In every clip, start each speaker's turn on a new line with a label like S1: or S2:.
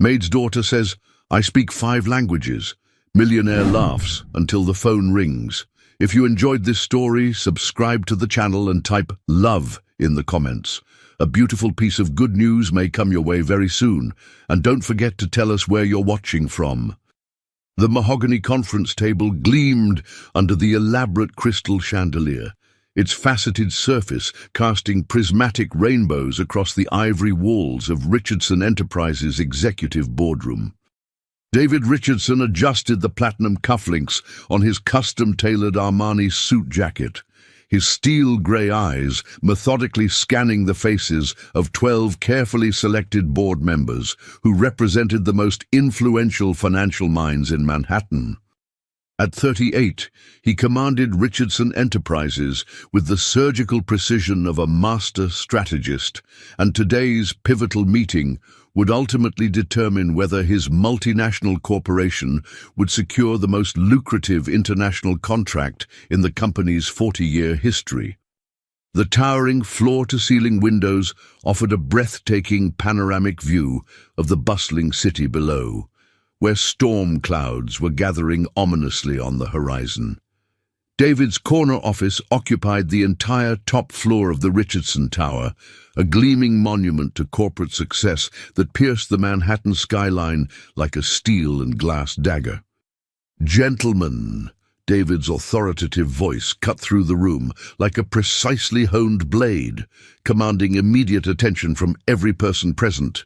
S1: Maid's daughter says, "I speak 5 languages." Millionaire laughs until the phone rings. If you enjoyed this story, subscribe to the channel and type "love" in the comments. A beautiful piece of good news may come your way very soon, and don't forget to tell us where you're watching from. The mahogany conference table gleamed under the elaborate crystal chandelier, its faceted surface casting prismatic rainbows across the ivory walls of Richardson Enterprises' executive boardroom. David Richardson adjusted the platinum cufflinks on his custom-tailored Armani suit jacket, his steel grey eyes methodically scanning the faces of 12 carefully selected board members who represented the most influential financial minds in Manhattan. At 38, he commanded Richardson Enterprises with the surgical precision of a master strategist, and today's pivotal meeting would ultimately determine whether his multinational corporation would secure the most lucrative international contract in the company's 40-year history. The towering floor-to-ceiling windows offered a breathtaking panoramic view of the bustling city below, where storm clouds were gathering ominously on the horizon. David's corner office occupied the entire top floor of the Richardson Tower, a gleaming monument to corporate success that pierced the Manhattan skyline like a steel and glass dagger. "Gentlemen," David's authoritative voice cut through the room like a precisely honed blade, commanding immediate attention from every person present.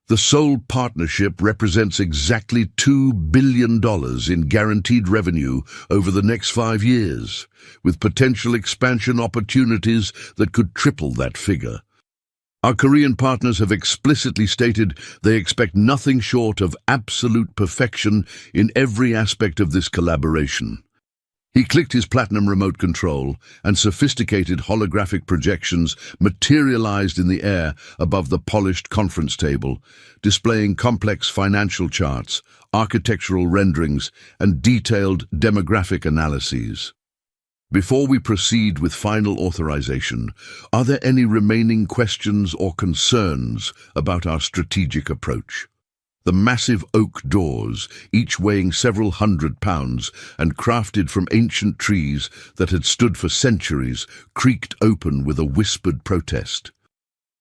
S1: The sole partnership represents exactly $2 billion in guaranteed revenue over the next 5 years, with potential expansion opportunities that could triple that figure. Our Korean partners have explicitly stated they expect nothing short of absolute perfection in every aspect of this collaboration. He clicked his platinum remote control, and sophisticated holographic projections materialized in the air above the polished conference table, displaying complex financial charts, architectural renderings, and detailed demographic analyses. Before we proceed with final authorization, are there any remaining questions or concerns about our strategic approach? The massive oak doors, each weighing several hundred pounds and crafted from ancient trees that had stood for centuries, creaked open with a whispered protest.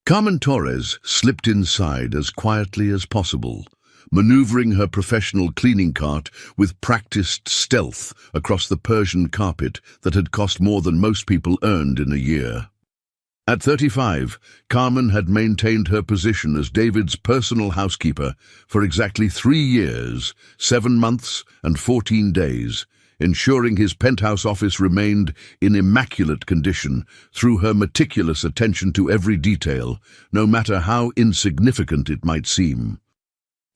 S1: Carmen Torres slipped inside as quietly as possible, maneuvering her professional cleaning cart with practiced stealth across the Persian carpet that had cost more than most people earned in a year. At 35, Carmen had maintained her position as David's personal housekeeper for exactly 3 years, 7 months, and 14 days, ensuring his penthouse office remained in immaculate condition through her meticulous attention to every detail, no matter how insignificant it might seem.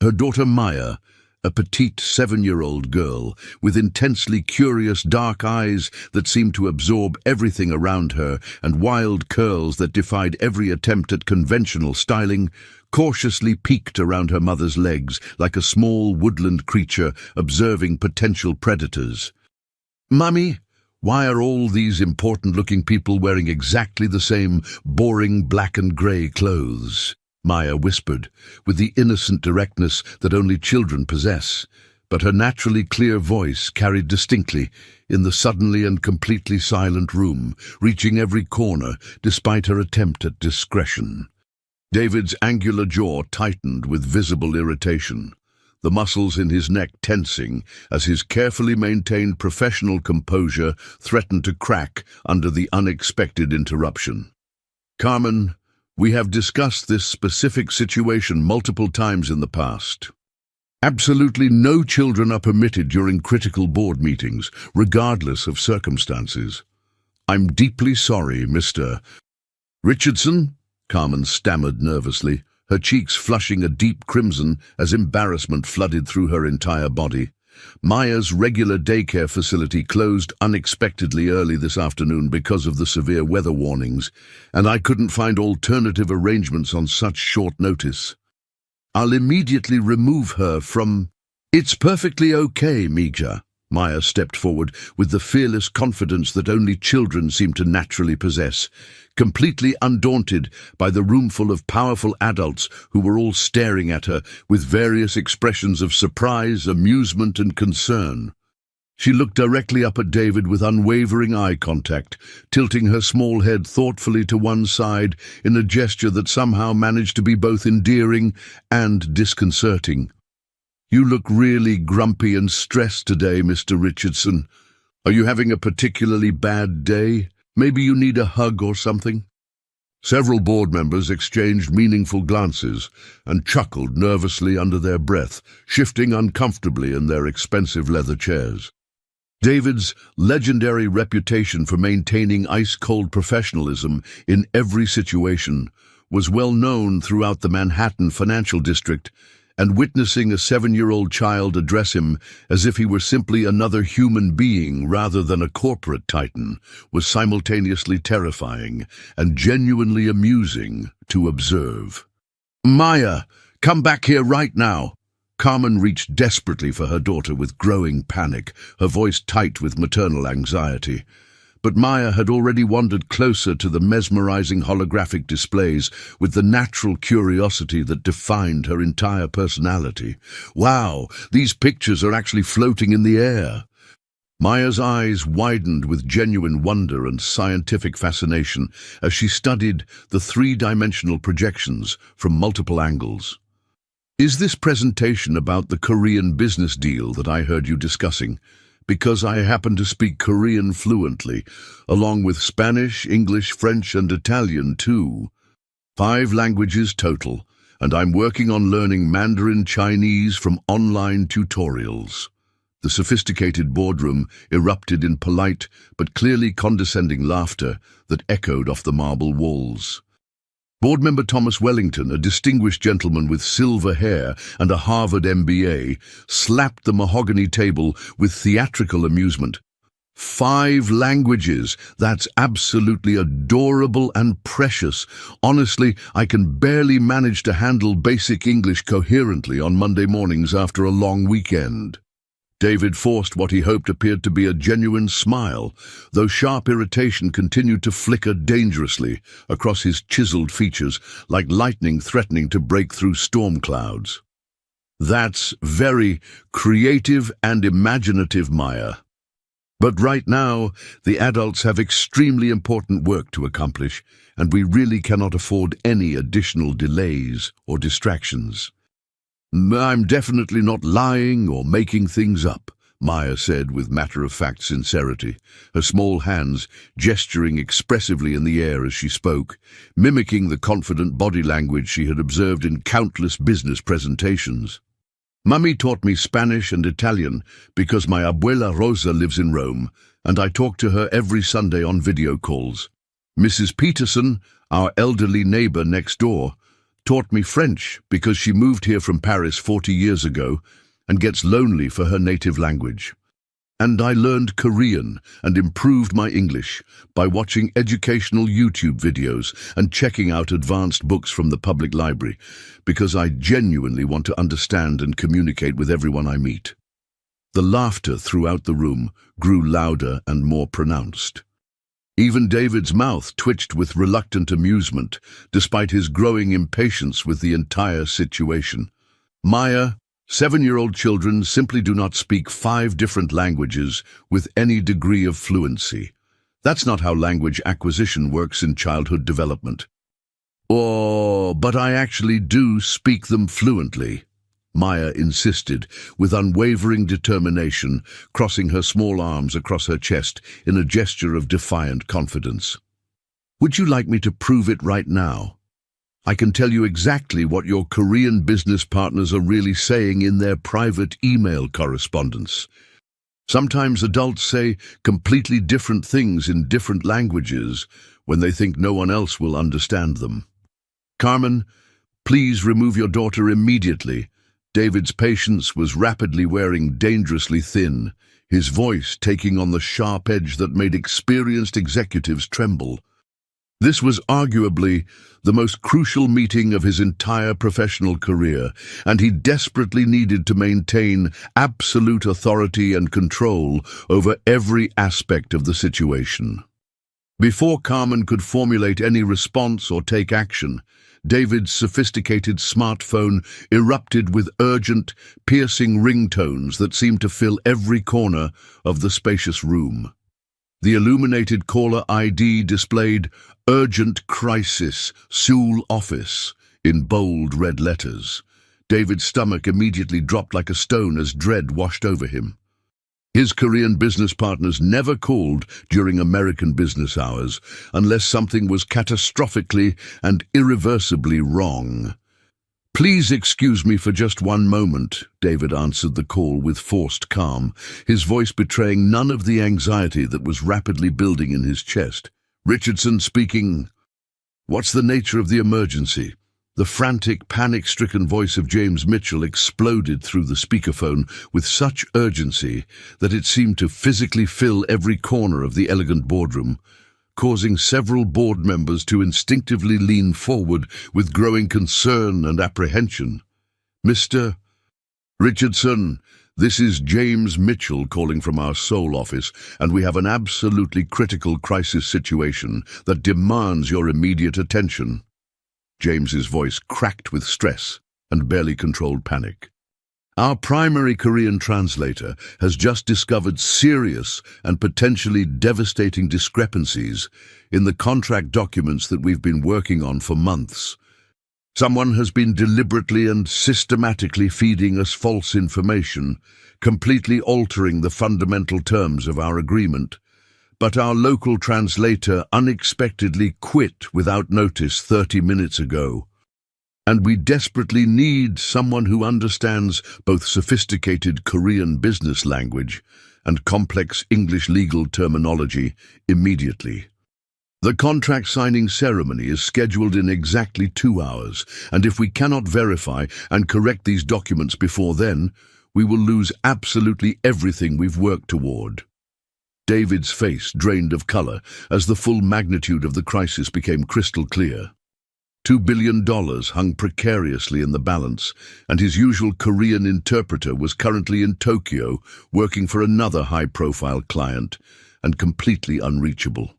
S1: Her daughter Maya, a petite 7-year-old girl with intensely curious dark eyes that seemed to absorb everything around her and wild curls that defied every attempt at conventional styling, cautiously peeked around her mother's legs like a small woodland creature observing potential predators. "Mummy, why are all these important-looking people wearing exactly the same boring black and grey clothes?" Maya whispered, with the innocent directness that only children possess, but her naturally clear voice carried distinctly in the suddenly and completely silent room, reaching every corner despite her attempt at discretion. David's angular jaw tightened with visible irritation, the muscles in his neck tensing as his carefully maintained professional composure threatened to crack under the unexpected interruption. "Carmen, we have discussed this specific situation multiple times in the past. Absolutely no children are permitted during critical board meetings, regardless of circumstances." "I'm deeply sorry, Mr. Richardson," Carmen stammered nervously, her cheeks flushing a deep crimson as embarrassment flooded through her entire body. "Maya's regular daycare facility closed unexpectedly early this afternoon because of the severe weather warnings, and I couldn't find alternative arrangements on such short notice. I'll immediately remove her from—" "It's perfectly okay, Mija," Maya stepped forward with the fearless confidence that only children seem to naturally possess, completely undaunted by the roomful of powerful adults who were all staring at her with various expressions of surprise, amusement, and concern. She looked directly up at David with unwavering eye contact, tilting her small head thoughtfully to one side in a gesture that somehow managed to be both endearing and disconcerting. "You look really grumpy and stressed today, Mr. Richardson. Are you having a particularly bad day? Maybe you need a hug or something?" Several board members exchanged meaningful glances and chuckled nervously under their breath, shifting uncomfortably in their expensive leather chairs. David's legendary reputation for maintaining ice-cold professionalism in every situation was well known throughout the Manhattan financial district, and witnessing a 7-year-old child address him as if he were simply another human being rather than a corporate titan was simultaneously terrifying and genuinely amusing to observe. "Maya, come back here right now!" Carmen reached desperately for her daughter with growing panic, her voice tight with maternal anxiety. But Maya had already wandered closer to the mesmerizing holographic displays with the natural curiosity that defined her entire personality. "Wow, these pictures are actually floating in the air!" Maya's eyes widened with genuine wonder and scientific fascination as she studied the three-dimensional projections from multiple angles. "Is this presentation about the Korean business deal that I heard you discussing? Because I happen to speak Korean fluently, along with Spanish, English, French, and Italian too. 5 languages total, and I'm working on learning Mandarin Chinese from online tutorials." The sophisticated boardroom erupted in polite but clearly condescending laughter that echoed off the marble walls. Board member Thomas Wellington, a distinguished gentleman with silver hair and a Harvard MBA, slapped the mahogany table with theatrical amusement. 5 languages, that's absolutely adorable and precious. Honestly, I can barely manage to handle basic English coherently on Monday mornings after a long weekend. David forced what he hoped appeared to be a genuine smile, though sharp irritation continued to flicker dangerously across his chiseled features like lightning threatening to break through storm clouds. "That's very creative and imaginative, Maya. But right now, the adults have extremely important work to accomplish, and we really cannot afford any additional delays or distractions." "I'm definitely not lying or making things up," Maya said with matter-of-fact sincerity, her small hands gesturing expressively in the air as she spoke, mimicking the confident body language she had observed in countless business presentations. "Mummy taught me Spanish and Italian because my abuela Rosa lives in Rome, and I talk to her every Sunday on video calls. Mrs. Peterson, our elderly neighbor next door, taught me French because she moved here from Paris 40 years ago and gets lonely for her native language. And I learned Korean and improved my English by watching educational YouTube videos and checking out advanced books from the public library because I genuinely want to understand and communicate with everyone I meet." The laughter throughout the room grew louder and more pronounced. Even David's mouth twitched with reluctant amusement, despite his growing impatience with the entire situation. "Maya, 7-year-old children simply do not speak 5 different languages with any degree of fluency. That's not how language acquisition works in childhood development." "Oh, but I actually do speak them fluently," Maya insisted, with unwavering determination, crossing her small arms across her chest in a gesture of defiant confidence. "Would you like me to prove it right now? I can tell you exactly what your Korean business partners are really saying in their private email correspondence. Sometimes adults say completely different things in different languages when they think no one else will understand them. Carmen, please remove your daughter immediately." David's patience was rapidly wearing dangerously thin, his voice taking on the sharp edge that made experienced executives tremble. This was arguably the most crucial meeting of his entire professional career, and he desperately needed to maintain absolute authority and control over every aspect of the situation. Before Carmen could formulate any response or take action, David's sophisticated smartphone erupted with urgent, piercing ringtones that seemed to fill every corner of the spacious room. The illuminated caller ID displayed "Urgent Crisis, Seoul Office" in bold red letters. David's stomach immediately dropped like a stone as dread washed over him. His Korean business partners never called during American business hours unless something was catastrophically and irreversibly wrong. "Please excuse me for just one moment," David answered the call with forced calm, his voice betraying none of the anxiety that was rapidly building in his chest. "Richardson speaking." "What's the nature of the emergency?" The frantic, panic-stricken voice of James Mitchell exploded through the speakerphone with such urgency that it seemed to physically fill every corner of the elegant boardroom, causing several board members to instinctively lean forward with growing concern and apprehension. "Mr. Richardson, this is James Mitchell calling from our Seoul office, and we have an absolutely critical crisis situation that demands your immediate attention." James's voice cracked with stress and barely controlled panic. "Our primary Korean translator has just discovered serious and potentially devastating discrepancies in the contract documents that we've been working on for months. Someone has been deliberately and systematically feeding us false information, completely altering the fundamental terms of our agreement. But our local translator unexpectedly quit without notice 30 minutes ago. And we desperately need someone who understands both sophisticated Korean business language and complex English legal terminology immediately. The contract signing ceremony is scheduled in exactly 2 hours, and if we cannot verify and correct these documents before then, we will lose absolutely everything we've worked toward." David's face drained of color as the full magnitude of the crisis became crystal clear. $2 billion hung precariously in the balance, and his usual Korean interpreter was currently in Tokyo working for another high-profile client and completely unreachable.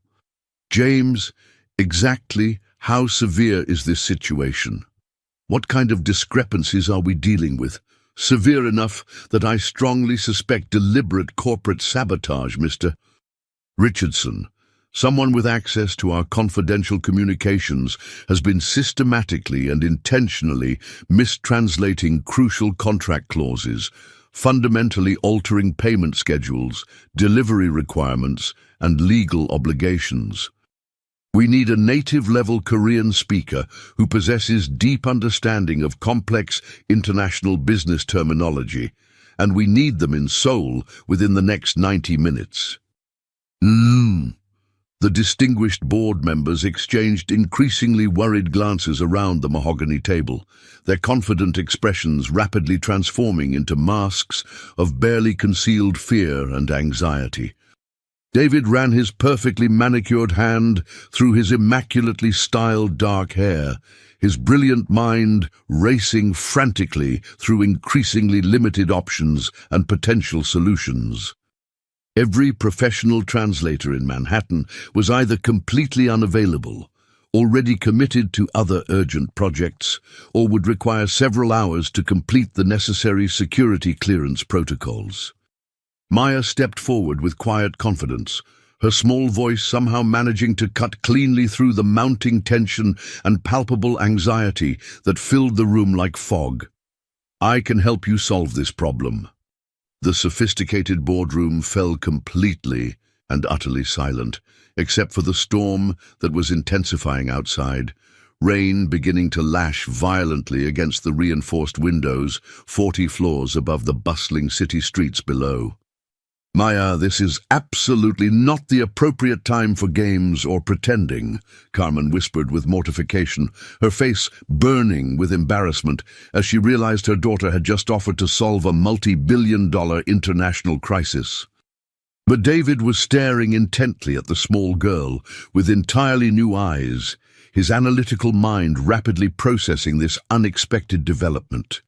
S1: "James, exactly how severe is this situation? What kind of discrepancies are we dealing with? Severe enough that I strongly suspect deliberate corporate sabotage, Mr. Richardson. Someone with access to our confidential communications has been systematically and intentionally mistranslating crucial contract clauses, fundamentally altering payment schedules, delivery requirements, and legal obligations. We need a native-level Korean speaker who possesses deep understanding of complex international business terminology, and we need them in Seoul within the next 90 minutes. The distinguished board members exchanged increasingly worried glances around the mahogany table, their confident expressions rapidly transforming into masks of barely concealed fear and anxiety. David ran his perfectly manicured hand through his immaculately styled dark hair, his brilliant mind racing frantically through increasingly limited options and potential solutions. Every professional translator in Manhattan was either completely unavailable, already committed to other urgent projects, or would require several hours to complete the necessary security clearance protocols. Maya stepped forward with quiet confidence, her small voice somehow managing to cut cleanly through the mounting tension and palpable anxiety that filled the room like fog. "I can help you solve this problem." The sophisticated boardroom fell completely and utterly silent, except for the storm that was intensifying outside, rain beginning to lash violently against the reinforced windows 40 floors above the bustling city streets below. "Maya, this is absolutely not the appropriate time for games or pretending," Carmen whispered with mortification, her face burning with embarrassment as she realized her daughter had just offered to solve a multi-billion-dollar international crisis. But David was staring intently at the small girl with entirely new eyes, his analytical mind rapidly processing this unexpected development.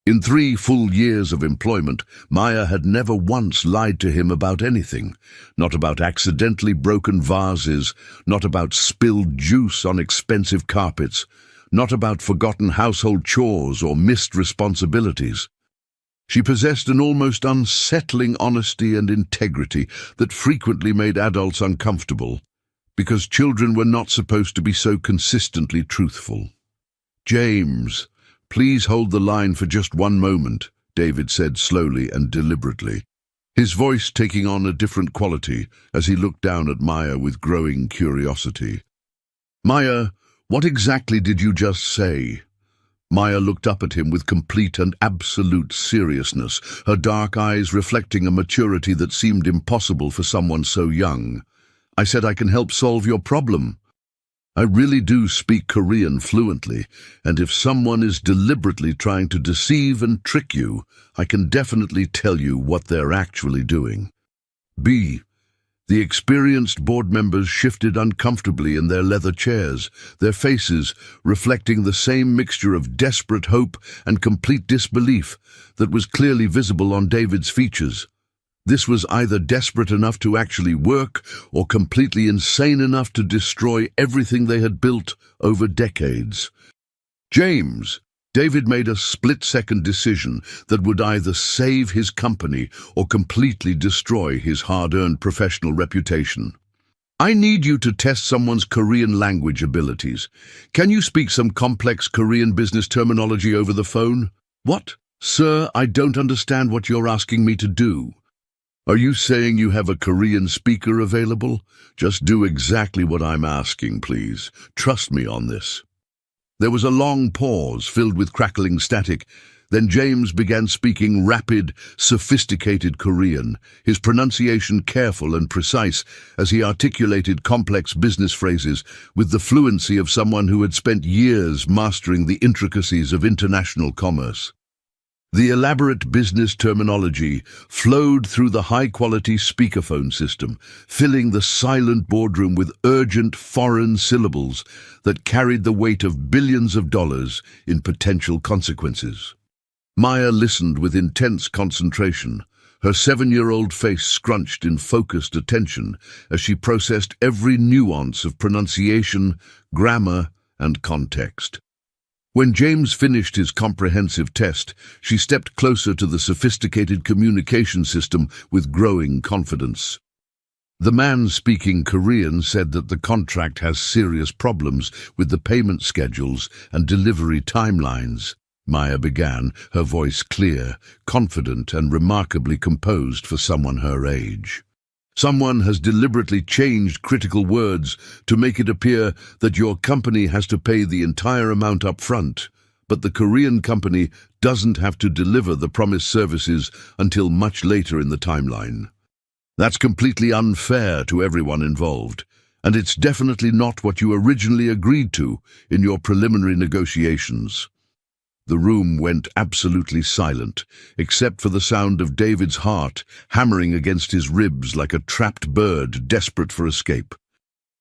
S1: In 3 full years of employment, Maya had never once lied to him about anything. Not about accidentally broken vases, not about spilled juice on expensive carpets, not about forgotten household chores or missed responsibilities. She possessed an almost unsettling honesty and integrity that frequently made adults uncomfortable, because children were not supposed to be so consistently truthful. "James, please hold the line for just one moment," David said slowly and deliberately, his voice taking on a different quality as he looked down at Maya with growing curiosity. "Maya, what exactly did you just say?" Maya looked up at him with complete and absolute seriousness, her dark eyes reflecting a maturity that seemed impossible for someone so young. "I said I can help solve your problem. I really do speak Korean fluently, and if someone is deliberately trying to deceive and trick you, I can definitely tell you what they're actually doing." The experienced board members shifted uncomfortably in their leather chairs, their faces reflecting the same mixture of desperate hope and complete disbelief that was clearly visible on David's features. This was either desperate enough to actually work or completely insane enough to destroy everything they had built over decades. "James," David made a split-second decision that would either save his company or completely destroy his hard-earned professional reputation. "I need you to test someone's Korean language abilities. Can you speak some complex Korean business terminology over the phone?" "What? Sir, I don't understand what you're asking me to do." "Are you saying you have a Korean speaker available? Just do exactly what I'm asking, please. Trust me on this." There was a long pause filled with crackling static. Then James began speaking rapid, sophisticated Korean, his pronunciation careful and precise as he articulated complex business phrases with the fluency of someone who had spent years mastering the intricacies of international commerce. The elaborate business terminology flowed through the high-quality speakerphone system, filling the silent boardroom with urgent foreign syllables that carried the weight of billions of dollars in potential consequences. Maya listened with intense concentration, her 7-year-old face scrunched in focused attention as she processed every nuance of pronunciation, grammar, and context. When James finished his comprehensive test, she stepped closer to the sophisticated communication system with growing confidence. The man speaking Korean said that the contract has serious problems with the payment schedules and delivery timelines. Maya began, her voice clear, confident, and remarkably composed for someone her age. "Someone has deliberately changed critical words to make it appear that your company has to pay the entire amount up front, but the Korean company doesn't have to deliver the promised services until much later in the timeline. That's completely unfair to everyone involved, and it's definitely not what you originally agreed to in your preliminary negotiations." The room went absolutely silent, except for the sound of David's heart hammering against his ribs like a trapped bird desperate for escape.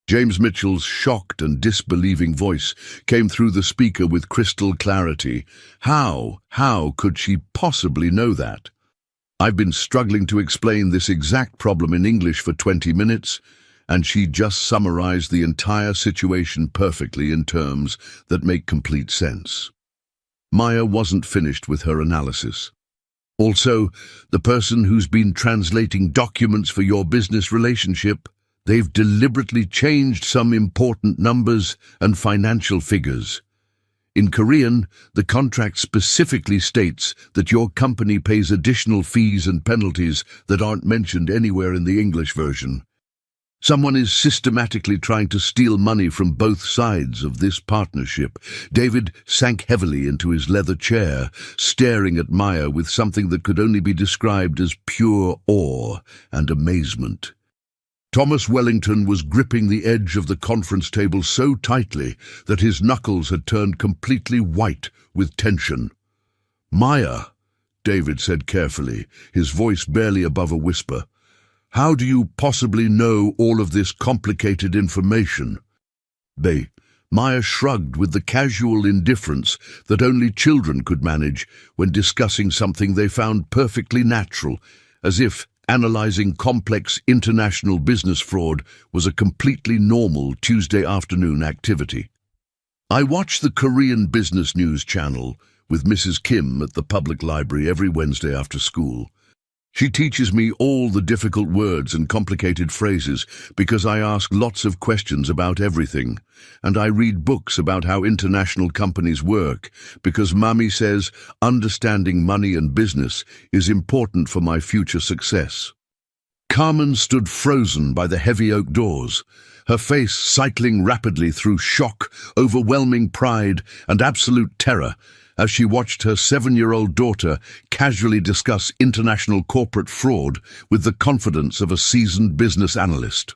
S1: James Mitchell's shocked and disbelieving voice came through the speaker with crystal clarity. How could she possibly know that? "I've been struggling to explain this exact problem in English for 20 minutes, and she just summarized the entire situation perfectly in terms that make complete sense." Maya wasn't finished with her analysis. "Also, the person who's been translating documents for your business relationship, they've deliberately changed some important numbers and financial figures. In Korean, the contract specifically states that your company pays additional fees and penalties that aren't mentioned anywhere in the English version. Someone is systematically trying to steal money from both sides of this partnership." David sank heavily into his leather chair, staring at Maya with something that could only be described as pure awe and amazement. Thomas Wellington was gripping the edge of the conference table so tightly that his knuckles had turned completely white with tension. "Maya," David said carefully, his voice barely above a whisper, How do you possibly know all of this complicated information? Maya shrugged with the casual indifference that only children could manage when discussing something they found perfectly natural, as if analyzing complex international business fraud was a completely normal Tuesday afternoon activity. I watch the Korean Business News channel with Mrs. Kim at the public library every Wednesday after school. She teaches me all the difficult words and complicated phrases because I ask lots of questions about everything, and I read books about how international companies work because Mommy says understanding money and business is important for my future success. Carmen stood frozen by the heavy oak doors, her face cycling rapidly through shock, overwhelming pride, and absolute terror as she watched her 7-year-old daughter casually discuss international corporate fraud with the confidence of a seasoned business analyst.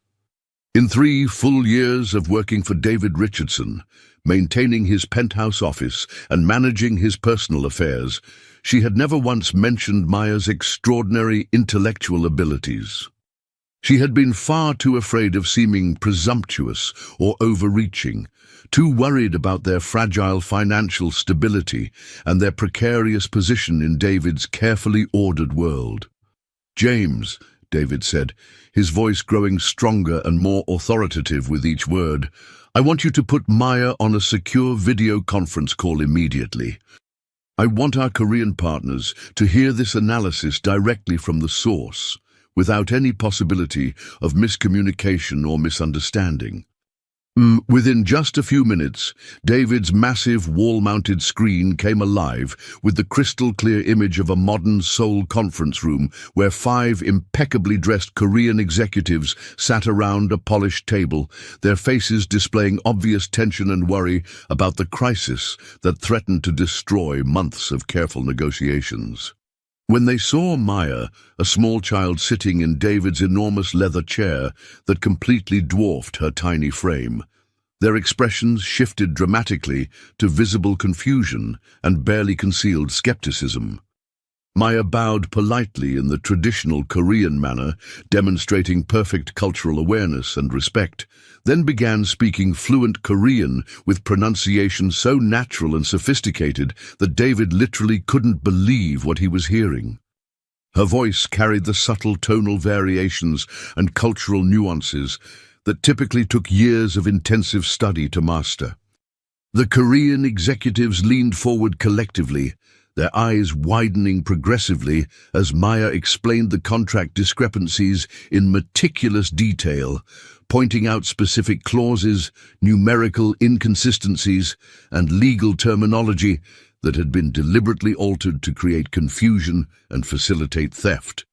S1: In 3 full years of working for David Richardson, maintaining his penthouse office and managing his personal affairs, she had never once mentioned Maya's extraordinary intellectual abilities. She had been far too afraid of seeming presumptuous or overreaching, too worried about their fragile financial stability and their precarious position in David's carefully ordered world. "James," David said, his voice growing stronger and more authoritative with each word, "I want you to put Maya on a secure video conference call immediately. I want our Korean partners to hear this analysis directly from the source, without any possibility of miscommunication or misunderstanding." Within just a few minutes, David's massive wall-mounted screen came alive with the crystal-clear image of a modern Seoul conference room where 5 impeccably dressed Korean executives sat around a polished table, their faces displaying obvious tension and worry about the crisis that threatened to destroy months of careful negotiations. When they saw Maya, a small child sitting in David's enormous leather chair that completely dwarfed her tiny frame, their expressions shifted dramatically to visible confusion and barely concealed skepticism. Maya bowed politely in the traditional Korean manner, demonstrating perfect cultural awareness and respect, then began speaking fluent Korean with pronunciation so natural and sophisticated that David literally couldn't believe what he was hearing. Her voice carried the subtle tonal variations and cultural nuances that typically took years of intensive study to master. The Korean executives leaned forward collectively, their eyes widening progressively as Maya explained the contract discrepancies in meticulous detail, pointing out specific clauses, numerical inconsistencies, and legal terminology that had been deliberately altered to create confusion and facilitate theft.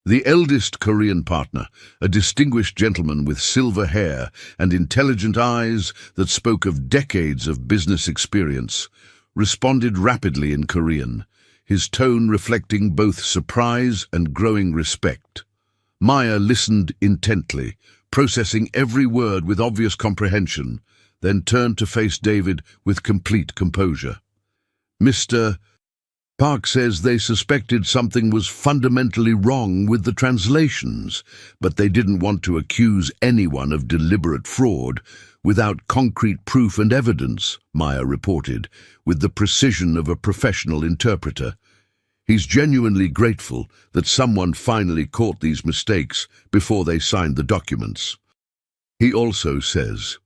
S1: The eldest Korean partner, a distinguished gentleman with silver hair and intelligent eyes that spoke of decades of business experience, responded rapidly in Korean, his tone reflecting both surprise and growing respect. Maya listened intently, processing every word with obvious comprehension, then turned to face David with complete composure. "Mr. Park says they suspected something was fundamentally wrong with the translations, but they didn't want to accuse anyone of deliberate fraud without concrete proof and evidence," Maya reported, with the precision of a professional interpreter. He's genuinely grateful that someone finally caught these mistakes before they signed the documents. He also says,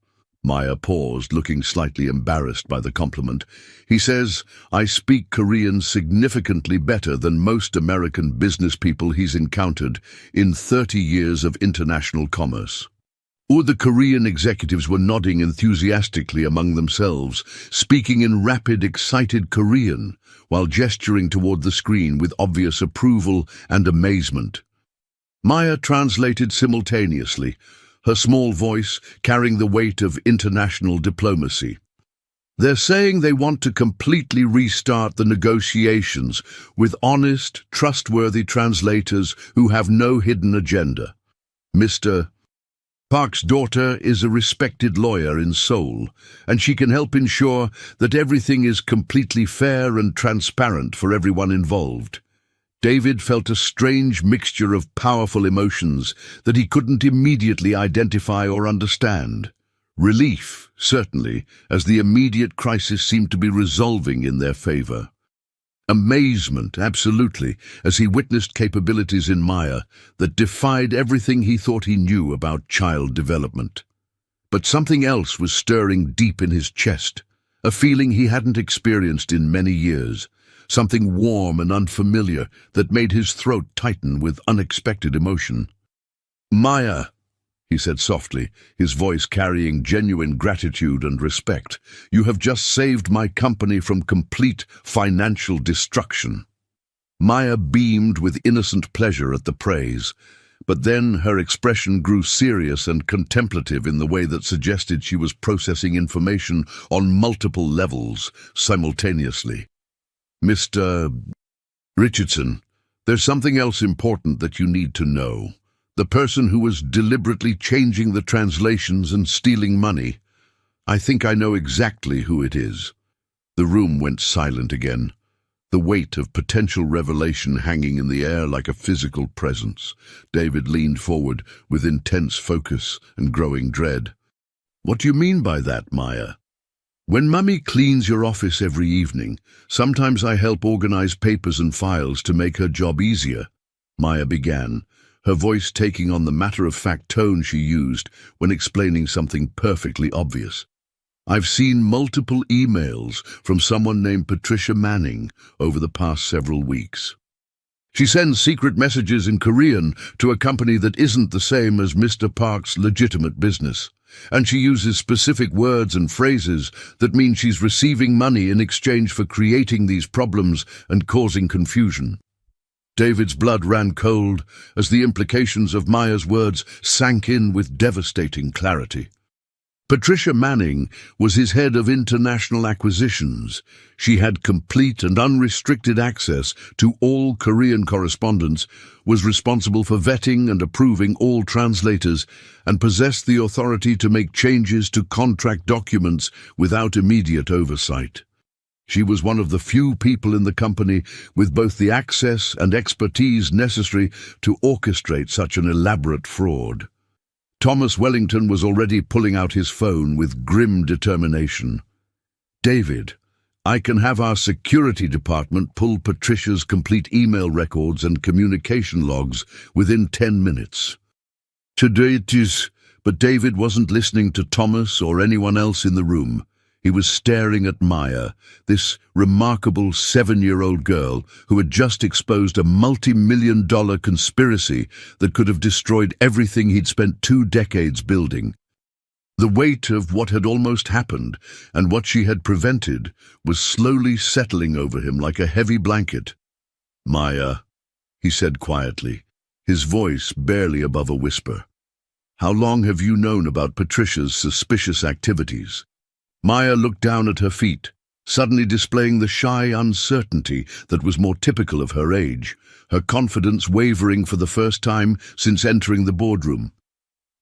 S1: Maya paused, looking slightly embarrassed by the compliment. He says, "I speak Korean significantly better than most American business people he's encountered in 30 years of international commerce." All the Korean executives were nodding enthusiastically among themselves, speaking in rapid, excited Korean, while gesturing toward the screen with obvious approval and amazement. Maya translated simultaneously, her small voice carrying the weight of international diplomacy. "They're saying they want to completely restart the negotiations with honest, trustworthy translators who have no hidden agenda. Mr. Park's daughter is a respected lawyer in Seoul, and she can help ensure that everything is completely fair and transparent for everyone involved." David felt a strange mixture of powerful emotions that he couldn't immediately identify or understand. Relief, certainly, as the immediate crisis seemed to be resolving in their favor. Amazement, absolutely, as he witnessed capabilities in Maya that defied everything he thought he knew about child development. But something else was stirring deep in his chest, a feeling he hadn't experienced in many years, something warm and unfamiliar that made his throat tighten with unexpected emotion. "Maya," he said softly, his voice carrying genuine gratitude and respect, "you have just saved my company from complete financial destruction." Maya beamed with innocent pleasure at the praise, but then her expression grew serious and contemplative in the way that suggested she was processing information on multiple levels simultaneously. "Mr. Richardson, there's something else important that you need to know. The person who was deliberately changing the translations and stealing money. I think I know exactly who it is." The room went silent again, the weight of potential revelation hanging in the air like a physical presence. David leaned forward with intense focus and growing dread. "What do you mean by that, Maya?" "When Mummy cleans your office every evening, sometimes I help organize papers and files to make her job easier," Maya began, her voice taking on the matter-of-fact tone she used when explaining something perfectly obvious. "I've seen multiple emails from someone named Patricia Manning over the past several weeks. She sends secret messages in Korean to a company that isn't the same as Mr. Park's legitimate business, and she uses specific words and phrases that mean she's receiving money in exchange for creating these problems and causing confusion." David's blood ran cold as the implications of Maya's words sank in with devastating clarity. Patricia Manning was his head of international acquisitions. She had complete and unrestricted access to all Korean correspondence, was responsible for vetting and approving all translators, and possessed the authority to make changes to contract documents without immediate oversight. She was one of the few people in the company with both the access and expertise necessary to orchestrate such an elaborate fraud. Thomas Wellington was already pulling out his phone with grim determination. "David, I can have our security department pull Patricia's complete email records and communication logs within 10 minutes. Today it is," but David wasn't listening to Thomas or anyone else in the room. He was staring at Maya, this remarkable 7-year-old girl who had just exposed a multi-million-dollar conspiracy that could have destroyed everything he'd spent 2 decades building. The weight of what had almost happened and what she had prevented was slowly settling over him like a heavy blanket. "Maya," he said quietly, his voice barely above a whisper, "how long have you known about Patricia's suspicious activities?" Maya looked down at her feet, suddenly displaying the shy uncertainty that was more typical of her age, her confidence wavering for the first time since entering the boardroom.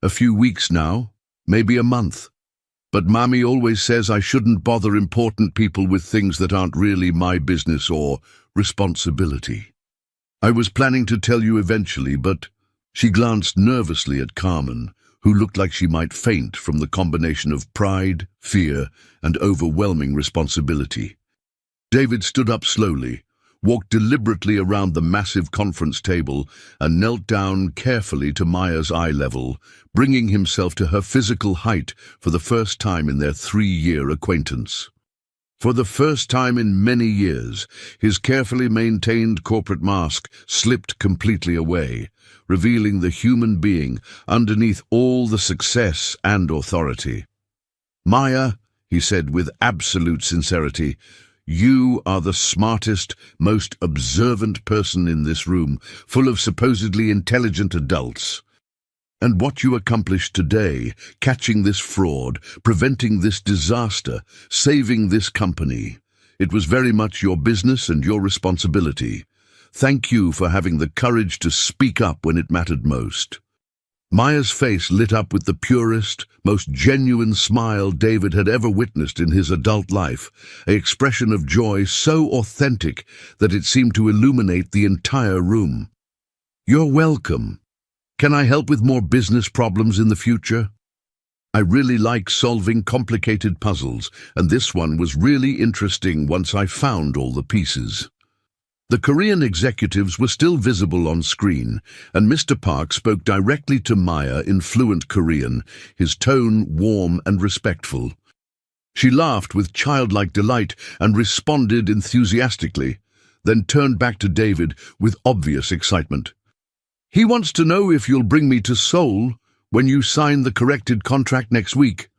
S1: "A few weeks now, maybe a month. But Mommy always says I shouldn't bother important people with things that aren't really my business or responsibility. I was planning to tell you eventually, but..." She glanced nervously at Carmen, who looked like she might faint from the combination of pride, fear, and overwhelming responsibility. David stood up slowly, walked deliberately around the massive conference table, and knelt down carefully to Maya's eye level, bringing himself to her physical height for the first time in their 3-year acquaintance. For the first time in many years, his carefully maintained corporate mask slipped completely away, revealing the human being underneath all the success and authority. "Maya," he said with absolute sincerity, "you are the smartest, most observant person in this room, full of supposedly intelligent adults. And what you accomplished today, catching this fraud, preventing this disaster, saving this company, it was very much your business and your responsibility. Thank you for having the courage to speak up when it mattered most." Maya's face lit up with the purest, most genuine smile David had ever witnessed in his adult life, an expression of joy so authentic that it seemed to illuminate the entire room. "You're welcome. Can I help with more business problems in the future? I really like solving complicated puzzles, and this one was really interesting once I found all the pieces." The Korean executives were still visible on screen, and Mr. Park spoke directly to Maya in fluent Korean, his tone warm and respectful. She laughed with childlike delight and responded enthusiastically, then turned back to David with obvious excitement. "He wants to know if you'll bring me to Seoul when you sign the corrected contract next week,"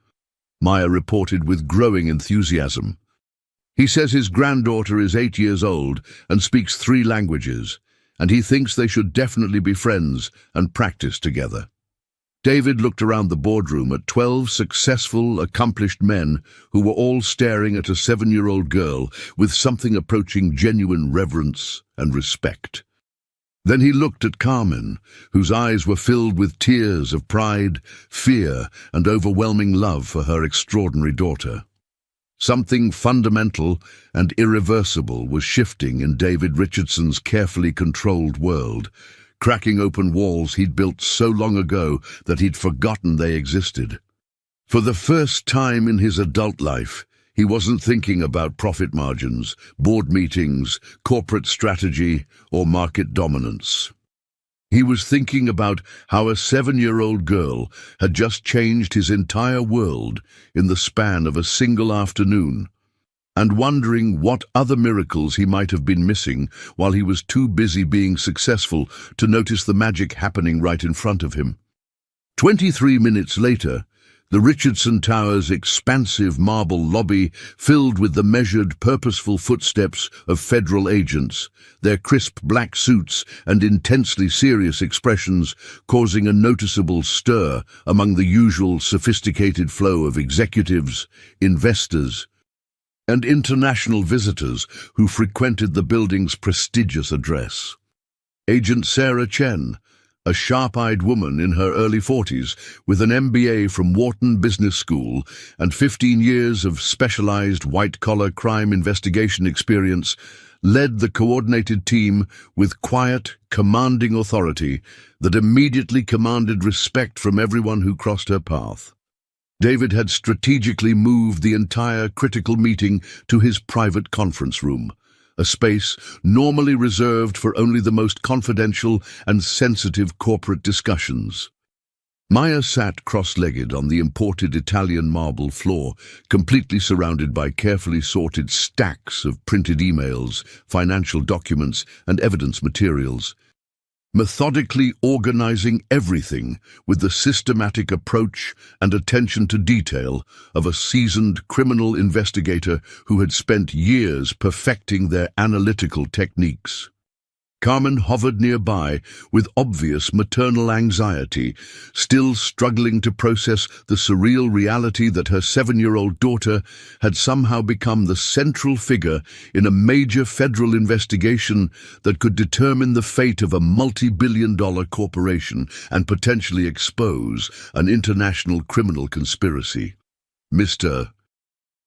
S1: Maya reported with growing enthusiasm. "He says his granddaughter is 8 years old and speaks 3 languages, and he thinks they should definitely be friends and practice together." David looked around the boardroom at 12 successful, accomplished men who were all staring at a 7-year-old girl with something approaching genuine reverence and respect. Then he looked at Carmen, whose eyes were filled with tears of pride, fear, and overwhelming love for her extraordinary daughter. Something fundamental and irreversible was shifting in David Richardson's carefully controlled world, cracking open walls he'd built so long ago that he'd forgotten they existed. For the first time in his adult life, he wasn't thinking about profit margins, board meetings, corporate strategy, or market dominance. He was thinking about how a 7-year-old girl had just changed his entire world in the span of a single afternoon, and wondering what other miracles he might have been missing while he was too busy being successful to notice the magic happening right in front of him. 23 minutes later, the Richardson Tower's expansive marble lobby filled with the measured, purposeful footsteps of federal agents, their crisp black suits and intensely serious expressions causing a noticeable stir among the usual sophisticated flow of executives, investors, and international visitors who frequented the building's prestigious address. Agent Sarah Chen, a sharp-eyed woman in her early 40s with an MBA from Wharton Business School and 15 years of specialized white-collar crime investigation experience, led the coordinated team with quiet, commanding authority that immediately commanded respect from everyone who crossed her path. David had strategically moved the entire critical meeting to his private conference room, a space normally reserved for only the most confidential and sensitive corporate discussions. Maya sat cross-legged on the imported Italian marble floor, completely surrounded by carefully sorted stacks of printed emails, financial documents, and evidence materials, methodically organizing everything with the systematic approach and attention to detail of a seasoned criminal investigator who had spent years perfecting their analytical techniques. Carmen hovered nearby with obvious maternal anxiety, still struggling to process the surreal reality that her 7-year-old daughter had somehow become the central figure in a major federal investigation that could determine the fate of a multi-billion-dollar corporation and potentially expose an international criminal conspiracy. "Mr.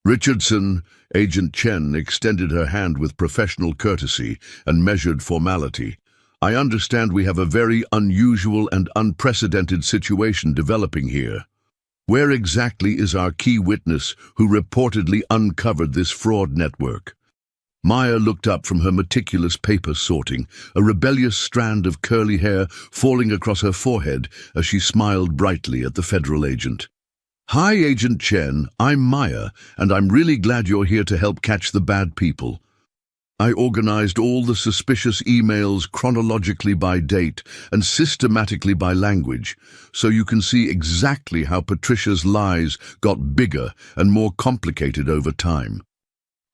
S1: Richardson," Agent Chen extended her hand with professional courtesy and measured formality. "I understand we have a very unusual and unprecedented situation developing here. Where exactly is our key witness who reportedly uncovered this fraud network?" Maya looked up from her meticulous paper sorting, a rebellious strand of curly hair falling across her forehead as she smiled brightly at the federal agent. "Hi, Agent Chen, I'm Maya, and I'm really glad you're here to help catch the bad people. I organized all the suspicious emails chronologically by date and systematically by language, so you can see exactly how Patricia's lies got bigger and more complicated over time."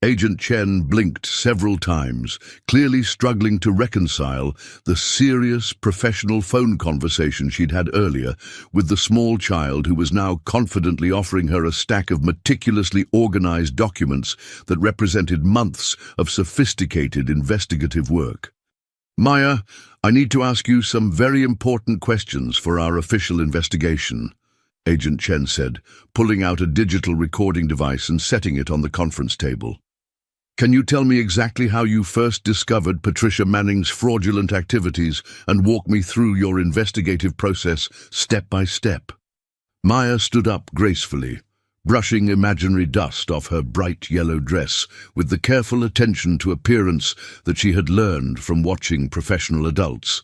S1: Agent Chen blinked several times, clearly struggling to reconcile the serious professional phone conversation she'd had earlier with the small child who was now confidently offering her a stack of meticulously organized documents that represented months of sophisticated investigative work. Maya, I need to ask you some very important questions for our official investigation, Agent Chen said, pulling out a digital recording device and setting it on the conference table. Can you tell me exactly how you first discovered Patricia Manning's fraudulent activities and walk me through your investigative process step by step? Maya stood up gracefully, brushing imaginary dust off her bright yellow dress with the careful attention to appearance that she had learned from watching professional adults,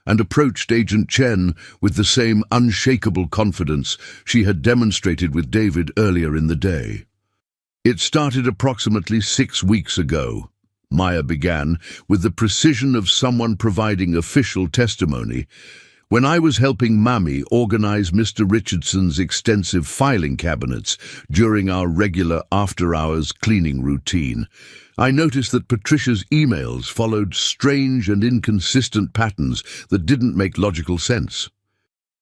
S1: and approached Agent Chen with the same unshakable confidence she had demonstrated with David earlier in the day. It started approximately 6 weeks ago, Maya began, with the precision of someone providing official testimony, when I was helping Mammy organize Mr. Richardson's extensive filing cabinets during our regular after-hours cleaning routine. I noticed that Patricia's emails followed strange and inconsistent patterns that didn't make logical sense.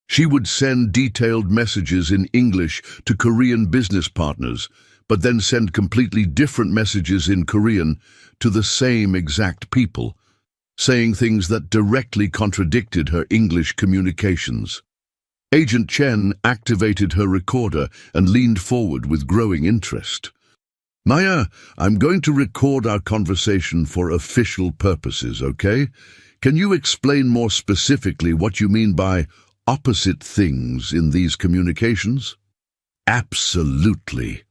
S1: She would send detailed messages in English to Korean business partners, but then send completely different messages in Korean to the same exact people, saying things that directly contradicted her English communications. Agent Chen activated her recorder and leaned forward with growing interest. Maya, I'm going to record our conversation for official purposes, okay? Can you explain more specifically what you mean by opposite things in these communications? Absolutely.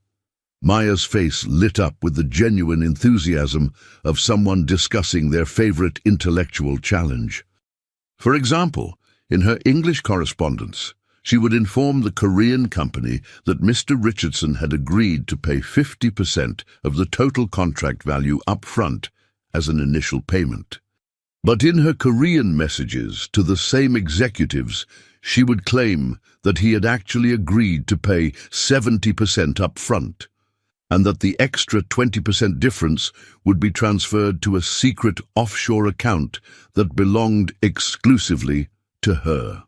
S1: Maya's face lit up with the genuine enthusiasm of someone discussing their favorite intellectual challenge. For example, in her English correspondence, she would inform the Korean company that Mr. Richardson had agreed to pay 50% of the total contract value up front as an initial payment. But in her Korean messages to the same executives, she would claim that he had actually agreed to pay 70% up front, and that the extra 20% difference would be transferred to a secret offshore account that belonged exclusively to her.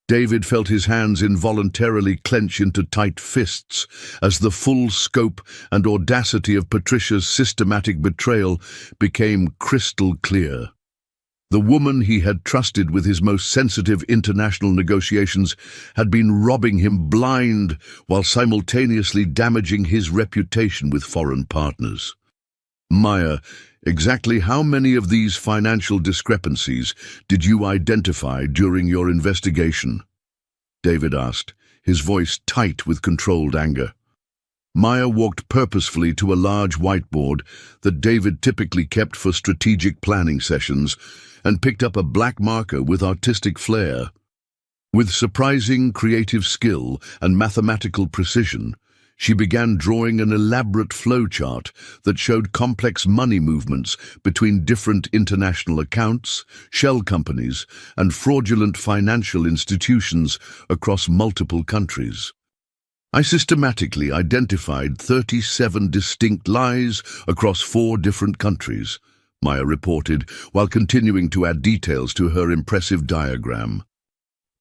S1: David felt his hands involuntarily clench into tight fists as the full scope and audacity of Patricia's systematic betrayal became crystal clear. The woman he had trusted with his most sensitive international negotiations had been robbing him blind while simultaneously damaging his reputation with foreign partners. Maya, exactly how many of these financial discrepancies did you identify during your investigation? David asked, his voice tight with controlled anger. Maya walked purposefully to a large whiteboard that David typically kept for strategic planning sessions and picked up a black marker with artistic flair. With surprising creative skill and mathematical precision, she began drawing an elaborate flowchart that showed complex money movements between different international accounts, shell companies, and fraudulent financial institutions across multiple countries. I systematically identified 37 distinct lies across 4 different countries, Maya reported, while continuing to add details to her impressive diagram.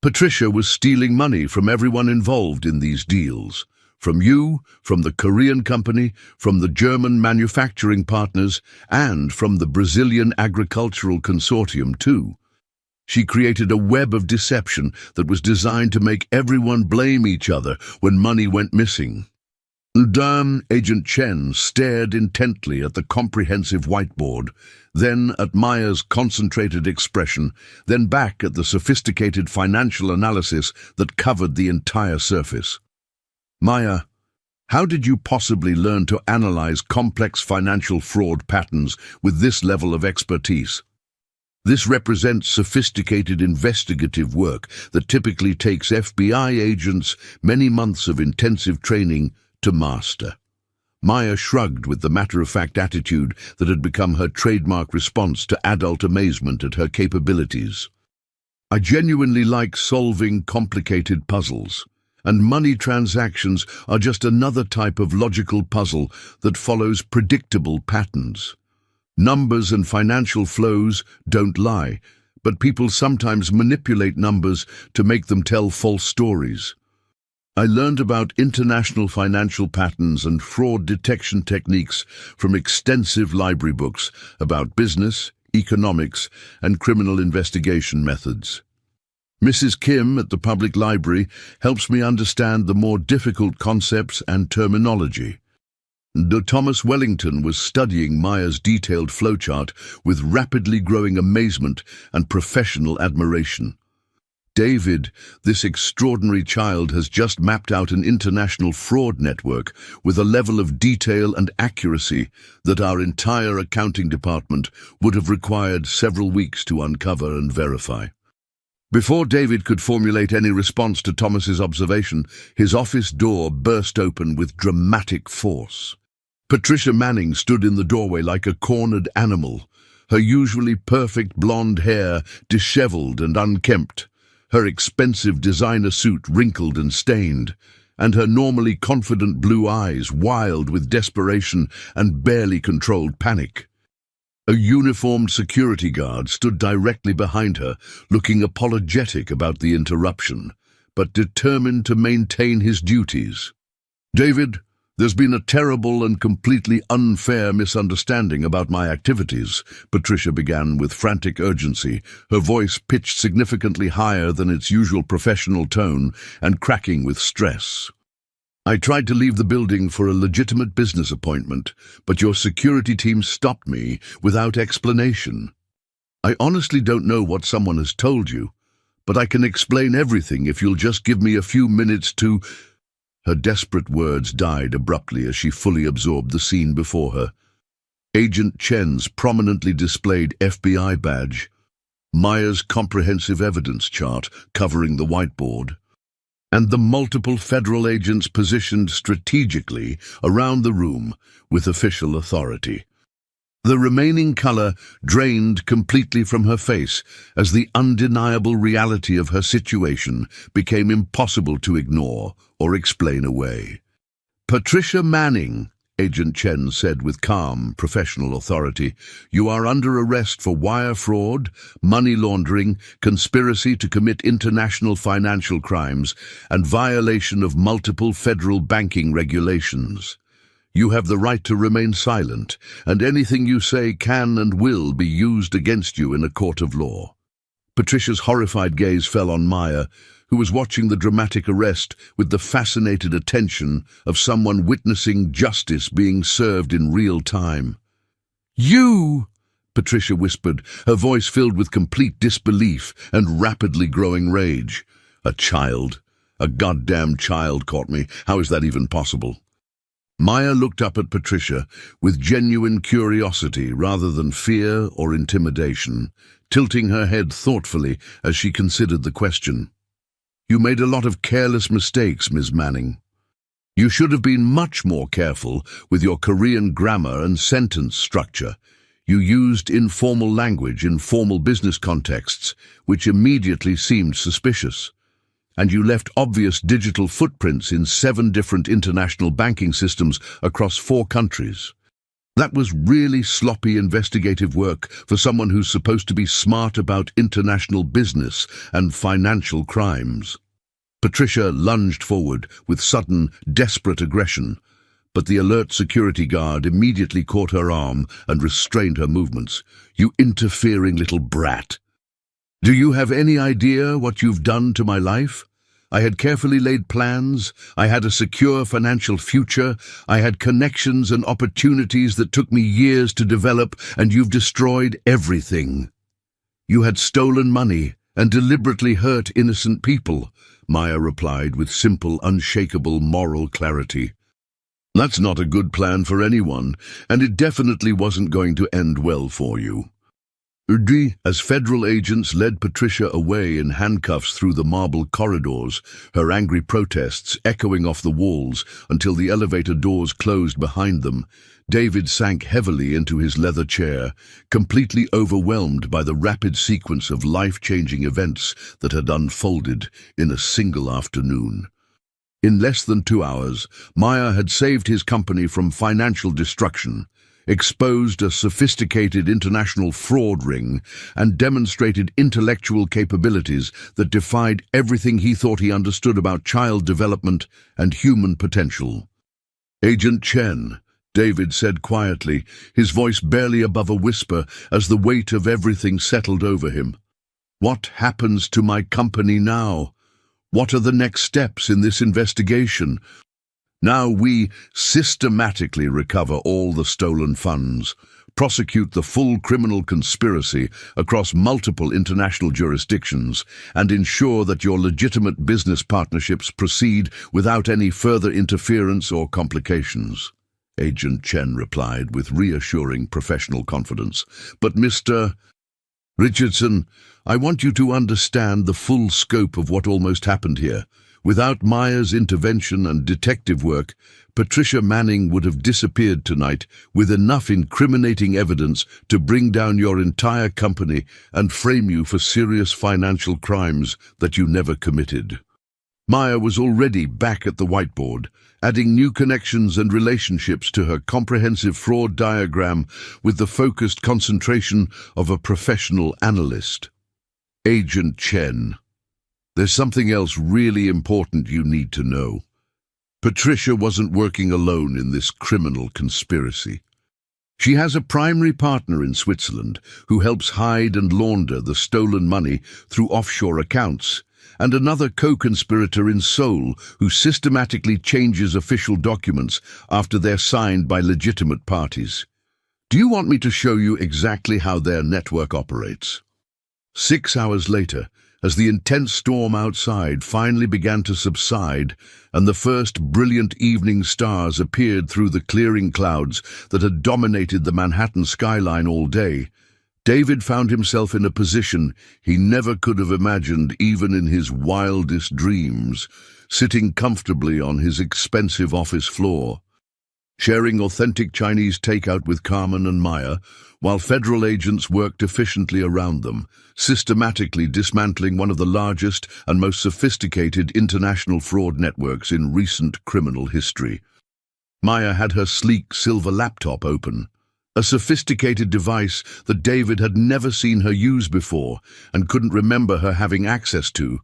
S1: Patricia was stealing money from everyone involved in these deals. From you, from the Korean company, from the German manufacturing partners, and from the Brazilian agricultural consortium too. She created a web of deception that was designed to make everyone blame each other when money went missing. Agent Chen stared intently at the comprehensive whiteboard, then at Maya's concentrated expression, then back at the sophisticated financial analysis that covered the entire surface. Maya, how did you possibly learn to analyze complex financial fraud patterns with this level of expertise? This represents sophisticated investigative work that typically takes FBI agents many months of intensive training to master. Maya shrugged with the matter-of-fact attitude that had become her trademark response to adult amazement at her capabilities. I genuinely like solving complicated puzzles, and money transactions are just another type of logical puzzle that follows predictable patterns. Numbers and financial flows don't lie, but people sometimes manipulate numbers to make them tell false stories. I learned about international financial patterns and fraud detection techniques from extensive library books about business, economics, and criminal investigation methods. Mrs. Kim at the public library helps me understand the more difficult concepts and terminology. Thomas Wellington was studying Maya's detailed flowchart with rapidly growing amazement and professional admiration. David, this extraordinary child, has just mapped out an international fraud network with a level of detail and accuracy that our entire accounting department would have required several weeks to uncover and verify. Before David could formulate any response to Thomas's observation, his office door burst open with dramatic force. Patricia Manning stood in the doorway like a cornered animal, her usually perfect blonde hair disheveled and unkempt, her expensive designer suit wrinkled and stained, and her normally confident blue eyes wild with desperation and barely controlled panic. A uniformed security guard stood directly behind her, looking apologetic about the interruption, but determined to maintain his duties. "David, there's been a terrible and completely unfair misunderstanding about my activities," Patricia began with frantic urgency, her voice pitched significantly higher than its usual professional tone and cracking with stress. "I tried to leave the building for a legitimate business appointment, but your security team stopped me without explanation. I honestly don't know what someone has told you, but I can explain everything if you'll just give me a few minutes to—" Her desperate words died abruptly as she fully absorbed the scene before her. Agent Chen's prominently displayed FBI badge, Maya's comprehensive evidence chart covering the whiteboard, and the multiple federal agents positioned strategically around the room with official authority. The remaining color drained completely from her face as the undeniable reality of her situation became impossible to ignore or explain away. "Patricia Manning," Agent Chen said with calm, professional authority, "you are under arrest for wire fraud, money laundering, conspiracy to commit international financial crimes, and violation of multiple federal banking regulations. You have the right to remain silent, and anything you say can and will be used against you in a court of law." Patricia's horrified gaze fell on Maya, who was watching the dramatic arrest with the fascinated attention of someone witnessing justice being served in real time. "You!" Patricia whispered, her voice filled with complete disbelief and rapidly growing rage. "A child. A goddamn child caught me. How is that even possible?" Maya looked up at Patricia with genuine curiosity rather than fear or intimidation, tilting her head thoughtfully as she considered the question. "You made a lot of careless mistakes, Ms. Manning. You should have been much more careful with your Korean grammar and sentence structure. You used informal language in formal business contexts, which immediately seemed suspicious. And you left obvious digital footprints in 7 different international banking systems across 4 countries. That was really sloppy investigative work for someone who's supposed to be smart about international business and financial crimes." Patricia lunged forward with sudden, desperate aggression, but the alert security guard immediately caught her arm and restrained her movements. "You interfering little brat. Do you have any idea what you've done to my life? I had carefully laid plans, I had a secure financial future, I had connections and opportunities that took me years to develop, and you've destroyed everything. You had stolen money and deliberately hurt innocent people," Maya replied with simple, unshakable moral clarity. "That's not a good plan for anyone, and it definitely wasn't going to end well for you." As federal agents led Patricia away in handcuffs through the marble corridors, her angry protests echoing off the walls until the elevator doors closed behind them, David sank heavily into his leather chair, completely overwhelmed by the rapid sequence of life-changing events that had unfolded in a single afternoon. In less than 2 hours, Maya had saved his company from financial destruction, exposed a sophisticated international fraud ring, and demonstrated intellectual capabilities that defied everything he thought he understood about child development and human potential. Agent Chen, David said quietly, his voice barely above a whisper as the weight of everything settled over him. What happens to my company now? What are the next steps in this investigation? Now we systematically recover all the stolen funds, prosecute the full criminal conspiracy across multiple international jurisdictions, and ensure that your legitimate business partnerships proceed without any further interference or complications. Agent Chen replied with reassuring professional confidence. But Mr. Richardson, I want you to understand the full scope of what almost happened here. Without Maya's intervention and detective work, Patricia Manning would have disappeared tonight with enough incriminating evidence to bring down your entire company and frame you for serious financial crimes that you never committed. Maya was already back at the whiteboard, adding new connections and relationships to her comprehensive fraud diagram with the focused concentration of a professional analyst. Agent Chen, there's something else really important you need to know. Patricia wasn't working alone in this criminal conspiracy. She has a primary partner in Switzerland who helps hide and launder the stolen money through offshore accounts, and another co-conspirator in Seoul who systematically changes official documents after they're signed by legitimate parties. Do you want me to show you exactly how their network operates? 6 hours later, as the intense storm outside finally began to subside and the first brilliant evening stars appeared through the clearing clouds that had dominated the Manhattan skyline all day, David found himself in a position he never could have imagined even in his wildest dreams, sitting comfortably on his expensive office floor, sharing authentic Chinese takeout with Carmen and Maya, while federal agents worked efficiently around them, systematically dismantling one of the largest and most sophisticated international fraud networks in recent criminal history. Maya had her sleek silver laptop open, a sophisticated device that David had never seen her use before and couldn't remember her having access to,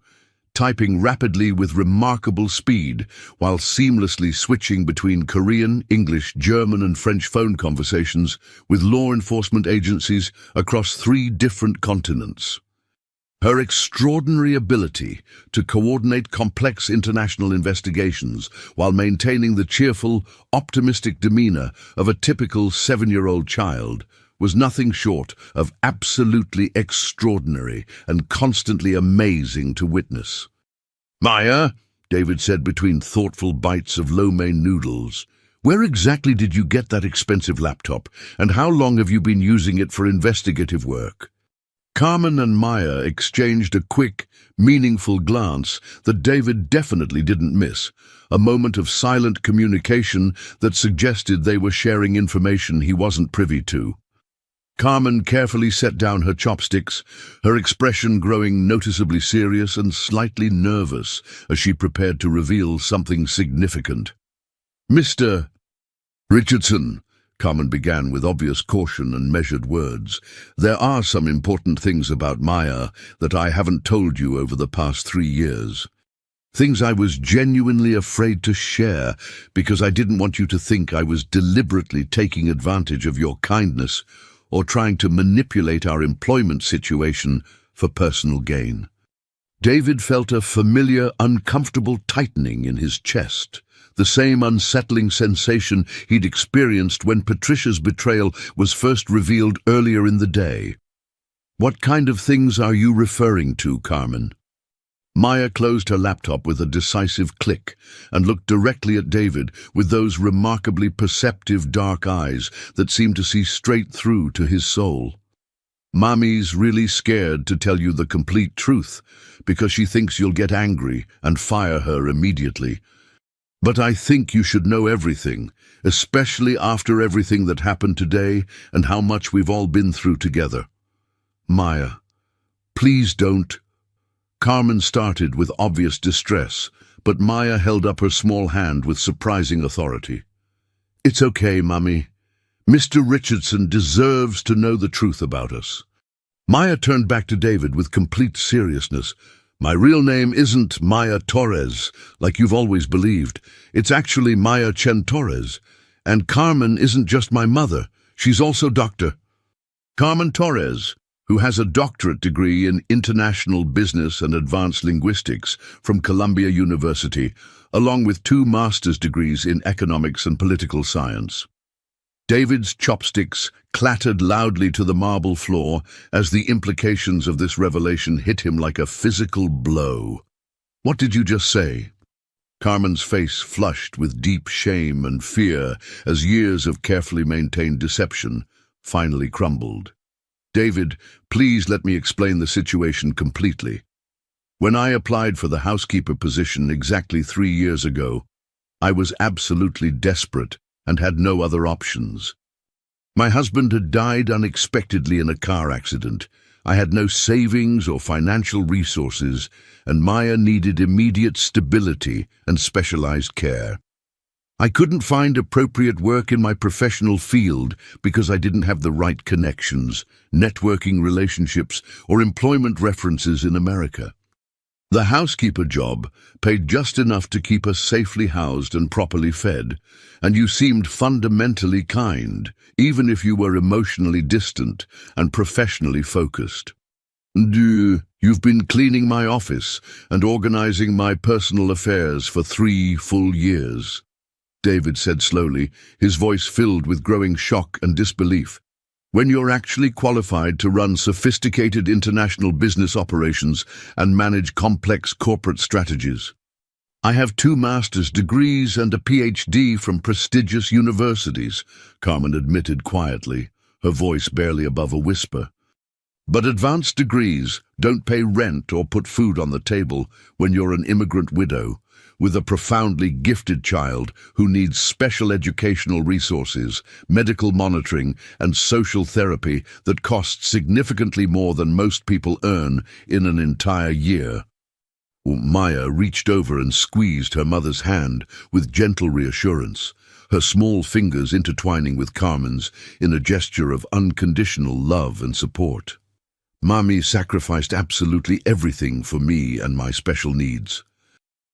S1: typing rapidly with remarkable speed while seamlessly switching between Korean, English, German and French phone conversations with law enforcement agencies across 3 different continents. Her extraordinary ability to coordinate complex international investigations while maintaining the cheerful, optimistic demeanor of a typical 7-year-old child was nothing short of absolutely extraordinary and constantly amazing to witness. "Maya," David said between thoughtful bites of lo mein noodles, "where exactly did you get that expensive laptop, and how long have you been using it for investigative work?" Carmen and Maya exchanged a quick, meaningful glance that David definitely didn't miss, a moment of silent communication that suggested they were sharing information he wasn't privy to. Carmen carefully set down her chopsticks, her expression growing noticeably serious and slightly nervous as she prepared to reveal something significant. "Mr. Richardson," Carmen began with obvious caution and measured words, "there are some important things about Maya that I haven't told you over the past 3 years. Things I was genuinely afraid to share because I didn't want you to think I was deliberately taking advantage of your kindness or trying to manipulate our employment situation for personal gain." David felt a familiar, uncomfortable tightening in his chest, the same unsettling sensation he'd experienced when Patricia's betrayal was first revealed earlier in the day. "What kind of things are you referring to, Carmen?" Maya closed her laptop with a decisive click and looked directly at David with those remarkably perceptive dark eyes that seemed to see straight through to his soul. "Mommy's really scared to tell you the complete truth because she thinks you'll get angry and fire her immediately. But I think you should know everything, especially after everything that happened today and how much we've all been through together." "Maya, please don't." Carmen started with obvious distress, but Maya held up her small hand with surprising authority. "It's okay, Mummy. Mr. Richardson deserves to know the truth about us." Maya turned back to David with complete seriousness. "My real name isn't Maya Torres, like you've always believed. It's actually Maya Chen Torres, And Carmen isn't just my mother, she's also Dr. Carmen Torres, who has a doctorate degree in international business and advanced linguistics from Columbia University, along with 2 master's degrees in economics and political science. David's chopsticks clattered loudly to the marble floor as the implications of this revelation hit him like a physical blow. "What did you just say?" Carmen's face flushed with deep shame and fear as years of carefully maintained deception finally crumbled. "David, please let me explain the situation completely. When I applied for the housekeeper position exactly 3 years ago, I was absolutely desperate and had no other options. My husband had died unexpectedly in a car accident. I had no savings or financial resources, and Maya needed immediate stability and specialized care. I couldn't find appropriate work in my professional field because I didn't have the right connections, networking relationships, or employment references in America. The housekeeper job paid just enough to keep us safely housed and properly fed, and you seemed fundamentally kind, even if you were emotionally distant and professionally focused. You've been cleaning my office and organizing my personal affairs for 3 full years, David said slowly, his voice filled with growing shock and disbelief. "When you're actually qualified to run sophisticated international business operations and manage complex corporate strategies. I have 2 master's degrees and a PhD from prestigious universities," Carmen admitted quietly, her voice barely above a whisper. "But advanced degrees don't pay rent or put food on the table when you're an immigrant widow with a profoundly gifted child who needs special educational resources, medical monitoring, and social therapy that costs significantly more than most people earn in an entire year." Maya reached over and squeezed her mother's hand with gentle reassurance, her small fingers intertwining with Carmen's in a gesture of unconditional love and support. "Mommy sacrificed absolutely everything for me and my special needs.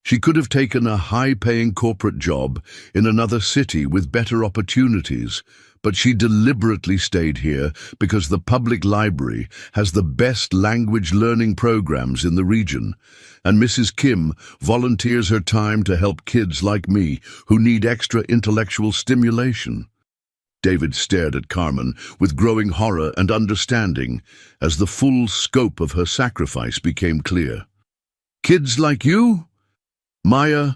S1: She could have taken a high-paying corporate job in another city with better opportunities, but she deliberately stayed here because the public library has the best language learning programs in the region, and Mrs. Kim volunteers her time to help kids like me who need extra intellectual stimulation." David stared at Carmen with growing horror and understanding as the full scope of her sacrifice became clear. "Kids like you? Maya,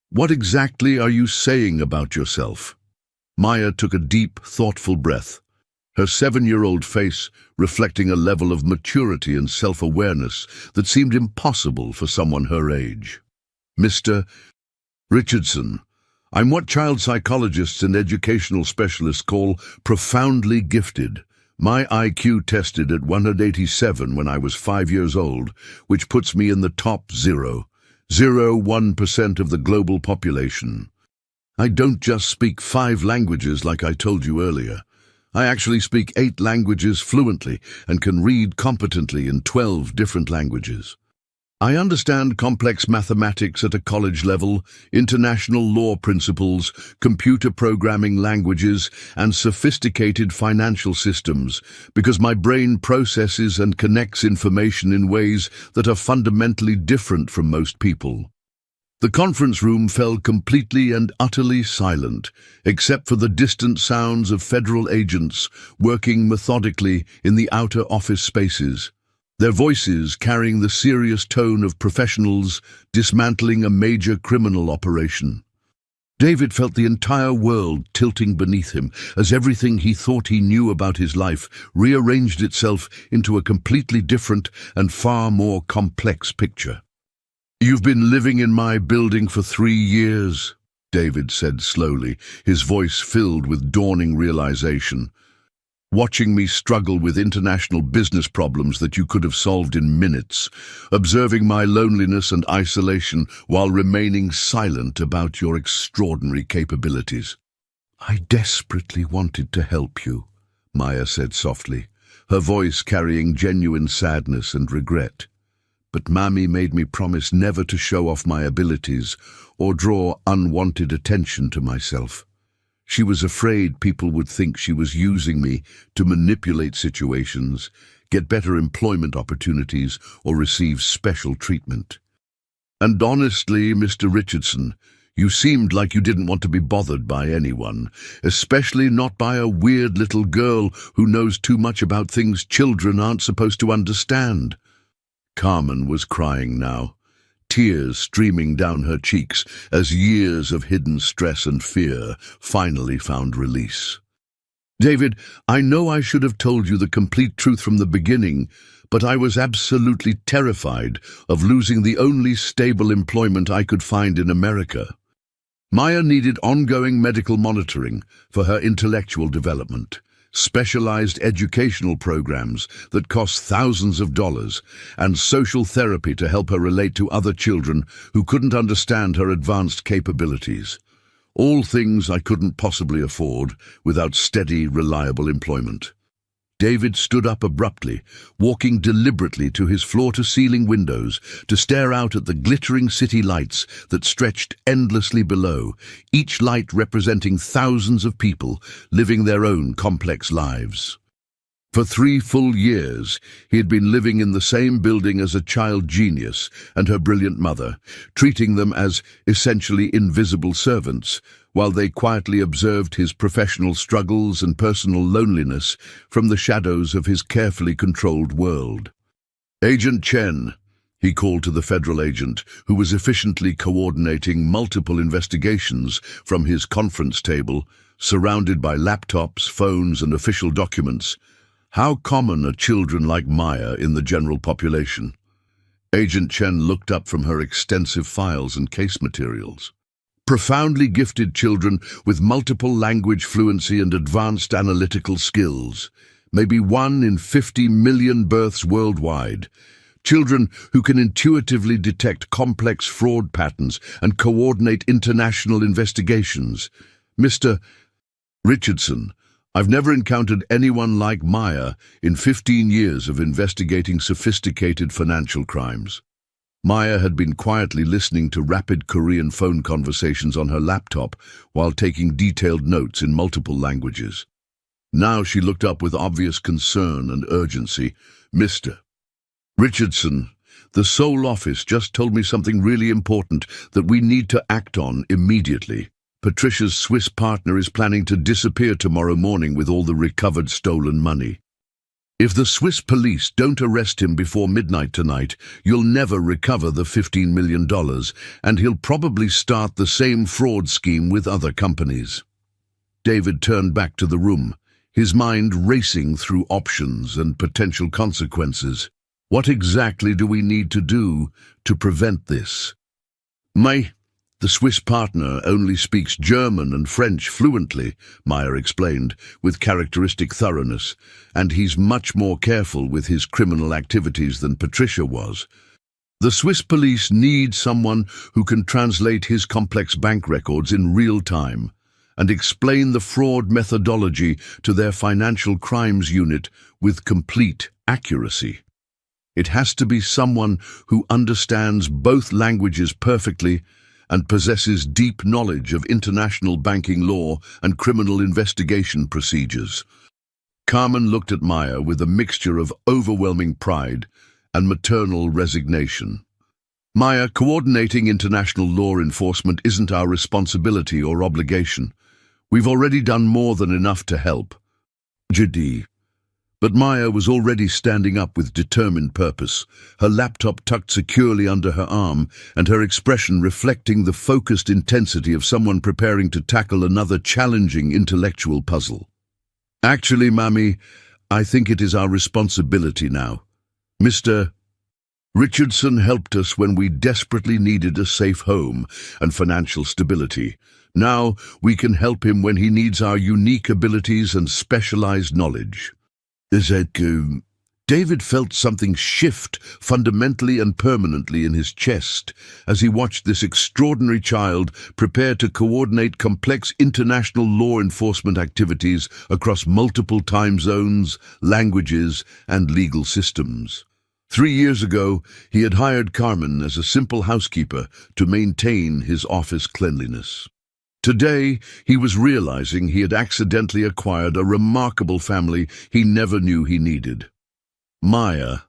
S1: what exactly are you saying about yourself?" Maya took a deep, thoughtful breath, her 7-year-old face reflecting a level of maturity and self-awareness that seemed impossible for someone her age. "Mr. Richardson, I'm what child psychologists and educational specialists call profoundly gifted. My IQ tested at 187 when I was 5 years old, which puts me in the top 0.01% of the global population. I don't just speak 5 languages like I told you earlier. I actually speak 8 languages fluently and can read competently in 12 different languages. I understand complex mathematics at a college level, international law principles, computer programming languages, and sophisticated financial systems because my brain processes and connects information in ways that are fundamentally different from most people." The conference room fell completely and utterly silent, except for the distant sounds of federal agents working methodically in the outer office spaces, their voices carrying the serious tone of professionals dismantling a major criminal operation. David felt the entire world tilting beneath him as everything he thought he knew about his life rearranged itself into a completely different and far more complex picture. "You've been living in my building for 3 years, David said slowly, his voice filled with dawning realization. "Watching me struggle with international business problems that you could have solved in minutes, observing my loneliness and isolation while remaining silent about your extraordinary capabilities." "I desperately wanted to help you," Maya said softly, her voice carrying genuine sadness and regret. "But Mommy made me promise never to show off my abilities or draw unwanted attention to myself. She was afraid people would think she was using me to manipulate situations, get better employment opportunities, or receive special treatment. And honestly, Mr. Richardson, you seemed like you didn't want to be bothered by anyone, especially not by a weird little girl who knows too much about things children aren't supposed to understand. Carmen was crying now, tears streaming down her cheeks as years of hidden stress and fear finally found release. David, I know I should have told you the complete truth from the beginning, but I was absolutely terrified of losing the only stable employment I could find in America. Maya needed ongoing medical monitoring for her intellectual development, specialized educational programs that cost thousands of dollars, and social therapy to help her relate to other children who couldn't understand her advanced capabilities. All things I couldn't possibly afford without steady, reliable employment. David stood up abruptly, walking deliberately to his floor-to-ceiling windows to stare out at the glittering city lights that stretched endlessly below, each light representing thousands of people living their own complex lives. For 3 full years, he had been living in the same building as a child genius and her brilliant mother, treating them as essentially invisible servants, while they quietly observed his professional struggles and personal loneliness from the shadows of his carefully controlled world. Agent Chen, he called to the federal agent, who was efficiently coordinating multiple investigations from his conference table, surrounded by laptops, phones, and official documents. How common are children like Maya in the general population? Agent Chen looked up from her extensive files and case materials. Profoundly gifted children with multiple language fluency and advanced analytical skills, maybe 1 in 50 million births worldwide. Children who can intuitively detect complex fraud patterns and coordinate international investigations. Mr. Richardson, I've never encountered anyone like Maya in 15 years of investigating sophisticated financial crimes. Maya had been quietly listening to rapid Korean phone conversations on her laptop while taking detailed notes in multiple languages. Now she looked up with obvious concern and urgency. Mr. Richardson, the Seoul office just told me something really important that we need to act on immediately. Patricia's Swiss partner is planning to disappear tomorrow morning with all the recovered stolen money. If the Swiss police don't arrest him before midnight tonight, you'll never recover the $15 million, and he'll probably start the same fraud scheme with other companies. David turned back to the room, his mind racing through options and potential consequences. What exactly do we need to do to prevent this? The Swiss partner only speaks German and French fluently, Maya explained, with characteristic thoroughness, and he's much more careful with his criminal activities than Patricia was. The Swiss police need someone who can translate his complex bank records in real time and explain the fraud methodology to their financial crimes unit with complete accuracy. It has to be someone who understands both languages perfectly and possesses deep knowledge of international banking law and criminal investigation procedures. Carmen looked at Maya with a mixture of overwhelming pride and maternal resignation. Maya, coordinating international law enforcement isn't our responsibility or obligation. We've already done more than enough to help. J.D. But Maya was already standing up with determined purpose, her laptop tucked securely under her arm and her expression reflecting the focused intensity of someone preparing to tackle another challenging intellectual puzzle. Actually, Mammy, I think it is our responsibility now. Mr. Richardson helped us when we desperately needed a safe home and financial stability. Now we can help him when he needs our unique abilities and specialized knowledge. David felt something shift fundamentally and permanently in his chest as he watched this extraordinary child prepare to coordinate complex international law enforcement activities across multiple time zones, languages, and legal systems. 3 years ago, he had hired Carmen as a simple housekeeper to maintain his office cleanliness. Today, he was realizing he had accidentally acquired a remarkable family he never knew he needed. "Maya,"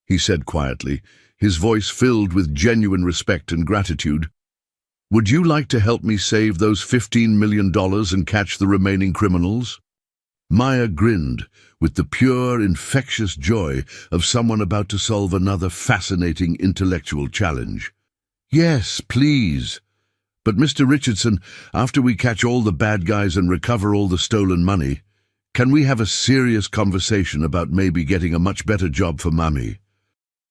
S1: he said quietly, his voice filled with genuine respect and gratitude, "would you like to help me save those $15 million and catch the remaining criminals?" Maya grinned with the pure, infectious joy of someone about to solve another fascinating intellectual challenge. "Yes, please. But Mr. Richardson, after we catch all the bad guys and recover all the stolen money, can we have a serious conversation about maybe getting a much better job for Mummy?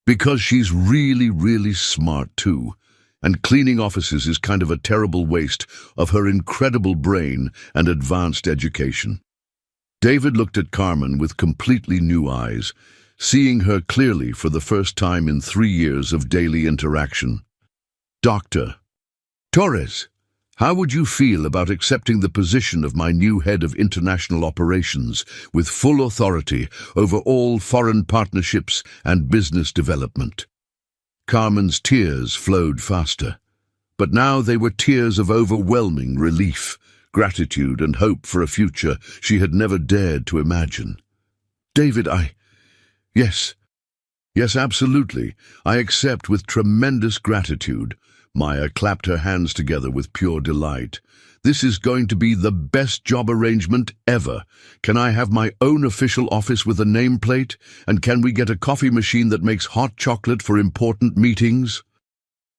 S1: Because she's really, really smart too, and cleaning offices is kind of a terrible waste of her incredible brain and advanced education." David looked at Carmen with completely new eyes, seeing her clearly for the first time in 3 years of daily interaction. "Dr. Torres, how would you feel about accepting the position of my new head of international operations with full authority over all foreign partnerships and business development?" Carmen's tears flowed faster, but now they were tears of overwhelming relief, gratitude and hope for a future she had never dared to imagine. "David, yes, absolutely. I accept with tremendous gratitude." Maya clapped her hands together with pure delight. "This is going to be the best job arrangement ever. Can I have my own official office with a nameplate? And can we get a coffee machine that makes hot chocolate for important meetings?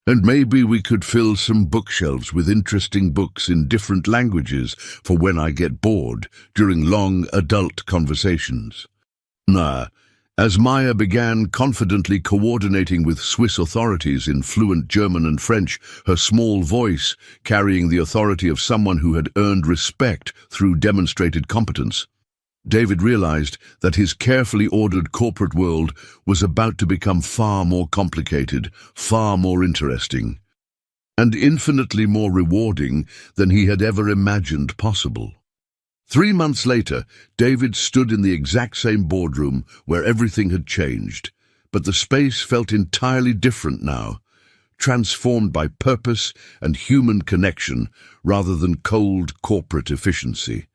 S1: And maybe we could fill some bookshelves with interesting books in different languages for when I get bored during long adult conversations." As Maya began confidently coordinating with Swiss authorities in fluent German and French, her small voice carrying the authority of someone who had earned respect through demonstrated competence, David realized that his carefully ordered corporate world was about to become far more complicated, far more interesting, and infinitely more rewarding than he had ever imagined possible. 3 months later, David stood in the exact same boardroom where everything had changed, but the space felt entirely different now, transformed by purpose and human connection rather than cold corporate efficiency.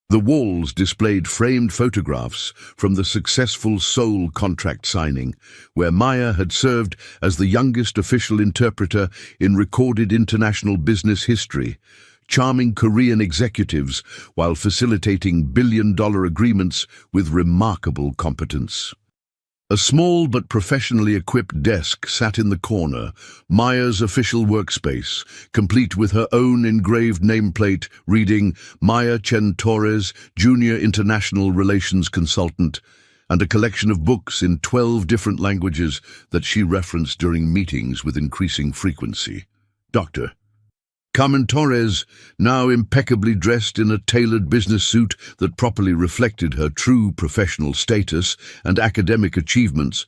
S1: The walls displayed framed photographs from the successful Seoul contract signing, where Maya had served as the youngest official interpreter in recorded international business history, charming Korean executives while facilitating billion-dollar agreements with remarkable competence. A small but professionally equipped desk sat in the corner, Maya's official workspace, complete with her own engraved nameplate reading Maya Chen Torres, Junior International Relations Consultant, and a collection of books in 12 different languages that she referenced during meetings with increasing frequency. Dr. Carmen Torres, now impeccably dressed in a tailored business suit that properly reflected her true professional status and academic achievements,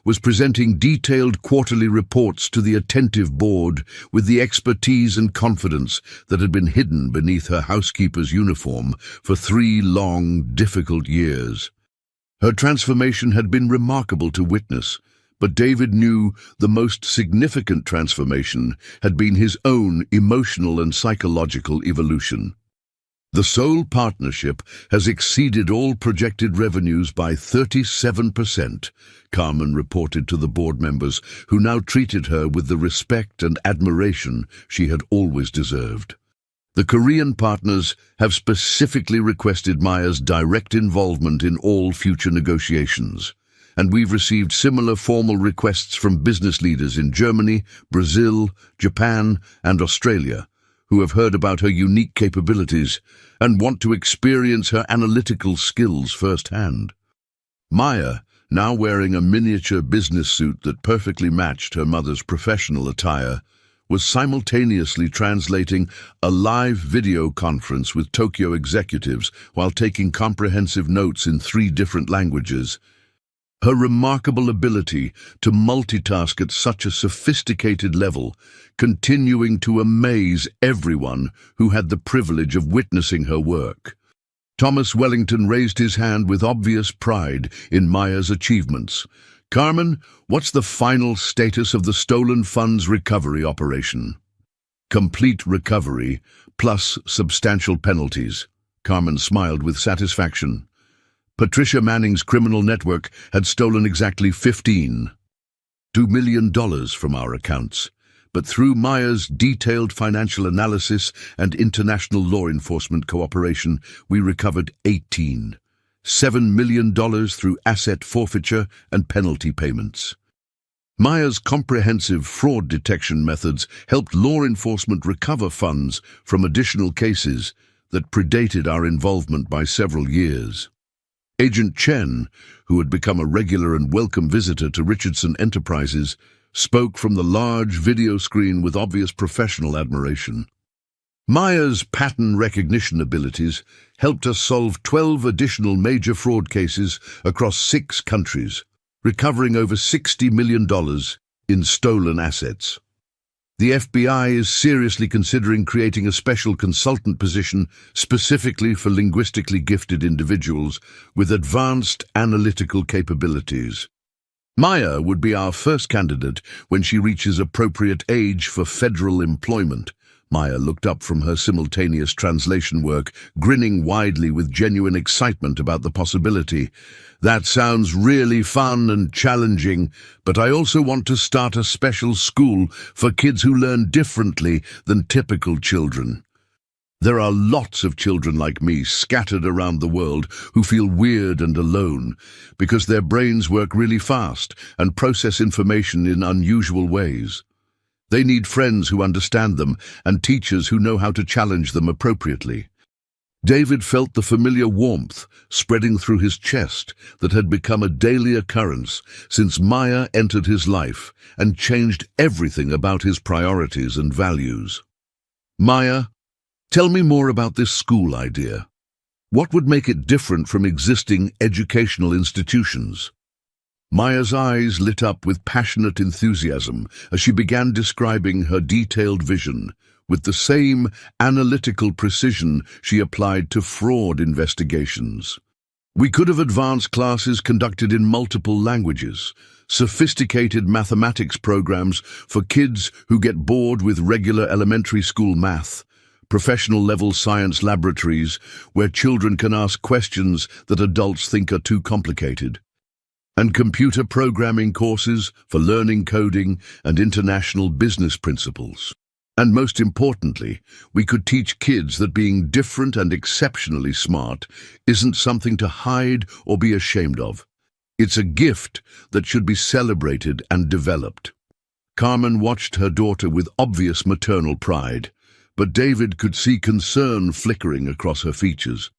S1: was presenting detailed quarterly reports to the attentive board with the expertise and confidence that had been hidden beneath her housekeeper's uniform for 3 long, difficult years. Her transformation had been remarkable to witness, but David knew the most significant transformation had been his own emotional and psychological evolution. The Seoul partnership has exceeded all projected revenues by 37%, Carmen reported to the board members, who now treated her with the respect and admiration she had always deserved. The Korean partners have specifically requested Maya's direct involvement in all future negotiations, and we've received similar formal requests from business leaders in Germany, Brazil, Japan, and Australia, who have heard about her unique capabilities and want to experience her analytical skills firsthand. Maya, now wearing a miniature business suit that perfectly matched her mother's professional attire, was simultaneously translating a live video conference with Tokyo executives while taking comprehensive notes in 3 different languages. Her remarkable ability to multitask at such a sophisticated level, continuing to amaze everyone who had the privilege of witnessing her work. Thomas Wellington raised his hand with obvious pride in Maya's achievements. "Carmen, what's the final status of the stolen funds recovery operation?" complete recovery, plus substantial penalties. Carmen smiled with satisfaction. Patricia Manning's criminal network had stolen exactly $15.2 million from our accounts. But through Maya's detailed financial analysis and international law enforcement cooperation, we recovered $18.7 million through asset forfeiture and penalty payments. Maya's comprehensive fraud detection methods helped law enforcement recover funds from additional cases that predated our involvement by several years. Agent Chen, who had become a regular and welcome visitor to Richardson Enterprises, spoke from the large video screen with obvious professional admiration. Maya's pattern recognition abilities helped us solve 12 additional major fraud cases across 6 countries, recovering over $60 million in stolen assets. The FBI is seriously considering creating a special consultant position specifically for linguistically gifted individuals with advanced analytical capabilities. Maya would be our first candidate when she reaches appropriate age for federal employment. Maya looked up from her simultaneous translation work, grinning widely with genuine excitement about the possibility. That sounds really fun and challenging, but I also want to start a special school for kids who learn differently than typical children. There are lots of children like me scattered around the world who feel weird and alone because their brains work really fast and process information in unusual ways. They need friends who understand them and teachers who know how to challenge them appropriately. David felt the familiar warmth spreading through his chest that had become a daily occurrence since Maya entered his life and changed everything about his priorities and values. Maya, tell me more about this school idea. What would make it different from existing educational institutions? Maya's eyes lit up with passionate enthusiasm as she began describing her detailed vision with the same analytical precision she applied to fraud investigations. We could have advanced classes conducted in multiple languages, sophisticated mathematics programs for kids who get bored with regular elementary school math, professional-level science laboratories where children can ask questions that adults think are too complicated, and computer programming courses for learning coding and international business principles. And most importantly, we could teach kids that being different and exceptionally smart isn't something to hide or be ashamed of. It's a gift that should be celebrated and developed. Carmen watched her daughter with obvious maternal pride, but David could see concern flickering across her features.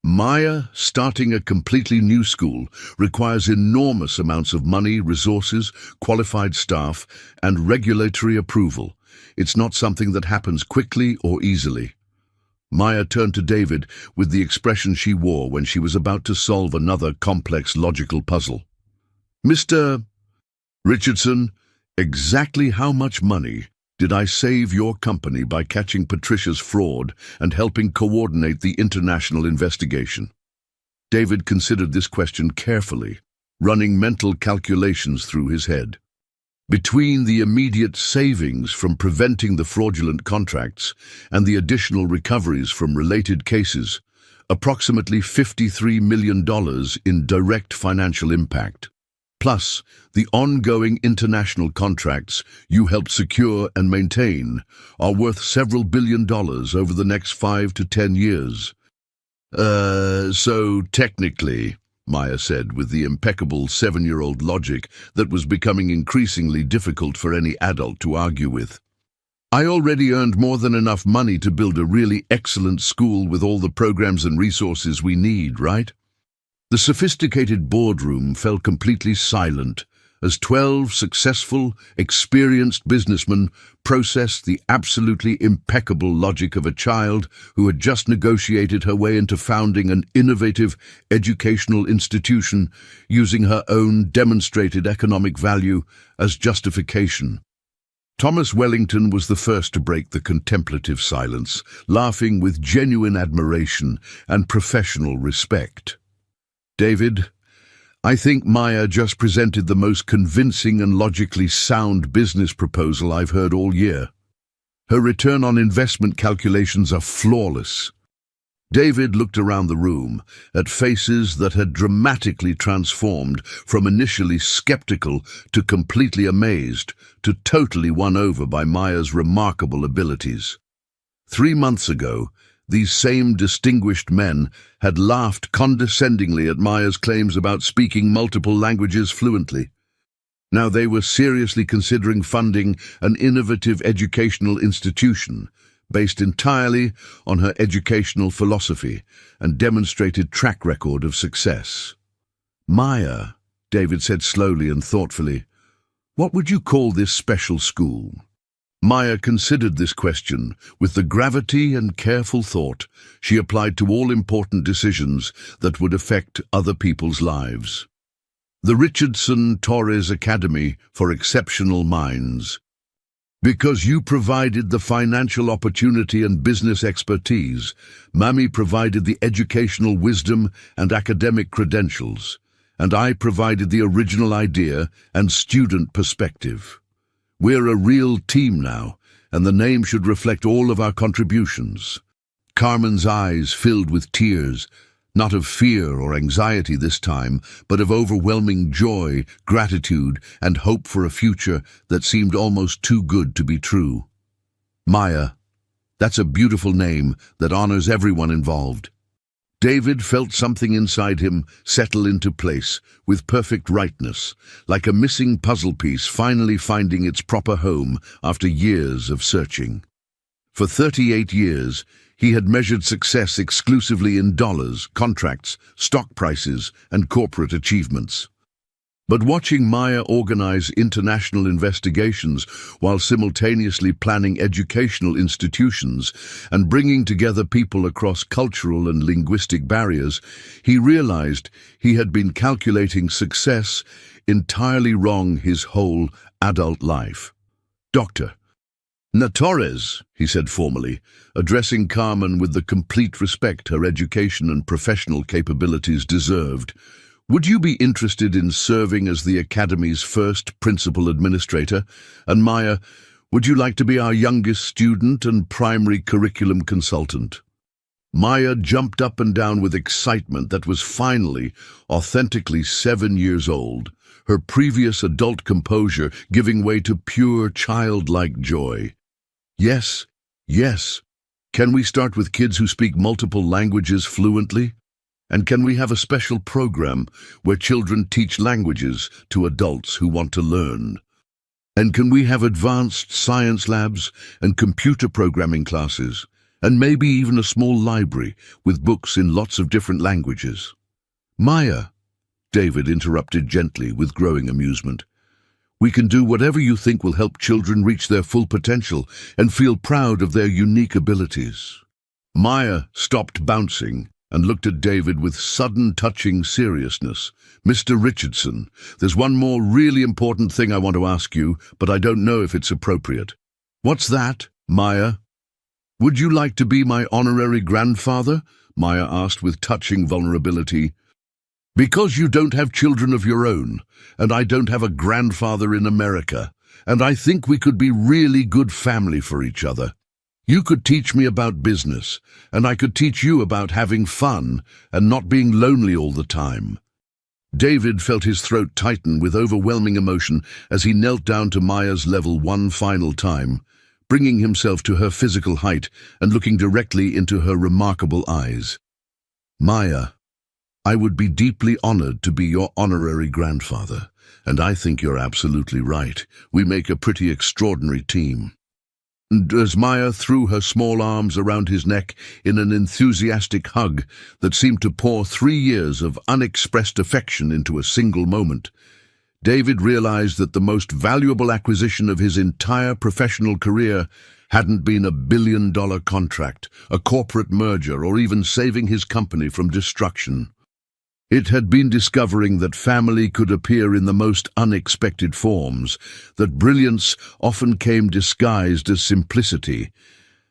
S1: Maya, starting a completely new school, requires enormous amounts of money, resources, qualified staff, and regulatory approval. It's not something that happens quickly or easily. Maya turned to David with the expression she wore when she was about to solve another complex logical puzzle. Mr. Richardson, exactly how much money did I save your company by catching Patricia's fraud and helping coordinate the international investigation? David considered this question carefully, running mental calculations through his head. Between the immediate savings from preventing the fraudulent contracts and the additional recoveries from related cases, approximately $53 million in direct financial impact, plus the ongoing international contracts you helped secure and maintain, are worth several billion dollars over the next 5 to 10 years. So technically, Maya said with the impeccable 7-year-old logic that was becoming increasingly difficult for any adult to argue with, I already earned more than enough money to build a really excellent school with all the programs and resources we need, right? The sophisticated boardroom fell completely silent as 12 successful, experienced businessmen processed the absolutely impeccable logic of a child who had just negotiated her way into founding an innovative educational institution using her own demonstrated economic value as justification. Thomas Wellington was the first to break the contemplative silence, laughing with genuine admiration and professional respect. David, I think Maya just presented the most convincing and logically sound business proposal I've heard all year. Her return on investment calculations are flawless. David looked around the room at faces that had dramatically transformed from initially skeptical to completely amazed to totally won over by Maya's remarkable abilities. 3 months ago, these same distinguished men had laughed condescendingly at Maya's claims about speaking multiple languages fluently. Now they were seriously considering funding an innovative educational institution based entirely on her educational philosophy and demonstrated track record of success. Maya, David said slowly and thoughtfully, what would you call this special school? Maya considered this question with the gravity and careful thought she applied to all important decisions that would affect other people's lives. The Richardson Torres Academy for Exceptional Minds. Because you provided the financial opportunity and business expertise, Mami provided the educational wisdom and academic credentials, and I provided the original idea and student perspective. We're a real team now, and the name should reflect all of our contributions. Carmen's eyes filled with tears, not of fear or anxiety this time, but of overwhelming joy, gratitude, and hope for a future that seemed almost too good to be true. Maya, that's a beautiful name that honors everyone involved. David felt something inside him settle into place with perfect rightness, like a missing puzzle piece finally finding its proper home after years of searching. For 38 years, he had measured success exclusively in dollars, contracts, stock prices, and corporate achievements. But watching Maya organize international investigations while simultaneously planning educational institutions and bringing together people across cultural and linguistic barriers, he realized he had been calculating success entirely wrong his whole adult life. Doctor Torres, he said formally, addressing Carmen with the complete respect her education and professional capabilities deserved. Would you be interested in serving as the Academy's first principal administrator? And Maya, would you like to be our youngest student and primary curriculum consultant? Maya jumped up and down with excitement that was finally, authentically 7 years old, her previous adult composure giving way to pure childlike joy. Yes, yes. Can we start with kids who speak multiple languages fluently? And can we have a special program where children teach languages to adults who want to learn? And can we have advanced science labs and computer programming classes, and maybe even a small library with books in lots of different languages? Maya, David interrupted gently with growing amusement. We can do whatever you think will help children reach their full potential and feel proud of their unique abilities. Maya stopped bouncing and looked at David with sudden touching seriousness. Mr. Richardson, there's one more really important thing I want to ask you, but I don't know if it's appropriate. What's that, Maya? Would you like to be my honorary grandfather? Maya asked with touching vulnerability. Because you don't have children of your own, and I don't have a grandfather in America, and I think we could be really good family for each other. You could teach me about business, and I could teach you about having fun and not being lonely all the time. David felt his throat tighten with overwhelming emotion as he knelt down to Maya's level one final time, bringing himself to her physical height and looking directly into her remarkable eyes. Maya, I would be deeply honored to be your honorary grandfather, and I think you're absolutely right. We make a pretty extraordinary team. And as Maya threw her small arms around his neck in an enthusiastic hug that seemed to pour 3 years of unexpressed affection into a single moment, David realized that the most valuable acquisition of his entire professional career hadn't been a billion-dollar contract, a corporate merger, or even saving his company from destruction. It had been discovering that family could appear in the most unexpected forms, that brilliance often came disguised as simplicity,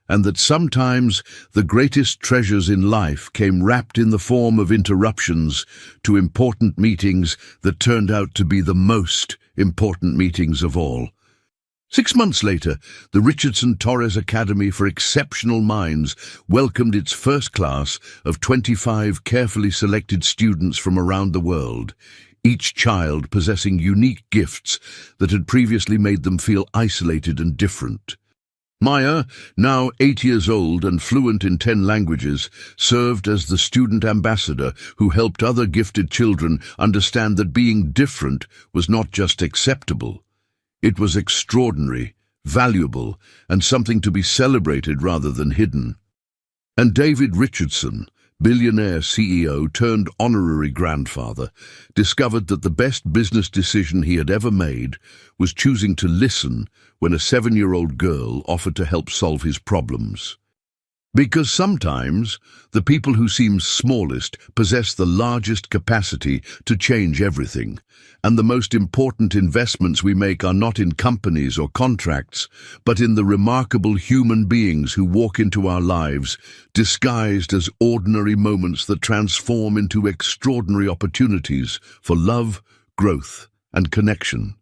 S1: and that sometimes the greatest treasures in life came wrapped in the form of interruptions to important meetings that turned out to be the most important meetings of all. 6 months later, the Richardson Torres Academy for Exceptional Minds welcomed its first class of 25 carefully selected students from around the world, each child possessing unique gifts that had previously made them feel isolated and different. Maya, now 8 years old and fluent in 10 languages, served as the student ambassador who helped other gifted children understand that being different was not just acceptable. It was extraordinary, valuable, and something to be celebrated rather than hidden. And David Richardson, billionaire CEO turned honorary grandfather, discovered that the best business decision he had ever made was choosing to listen when a 7-year-old girl offered to help solve his problems. Because sometimes the people who seem smallest possess the largest capacity to change everything, and the most important investments we make are not in companies or contracts, but in the remarkable human beings who walk into our lives, disguised as ordinary moments that transform into extraordinary opportunities for love, growth, and connection.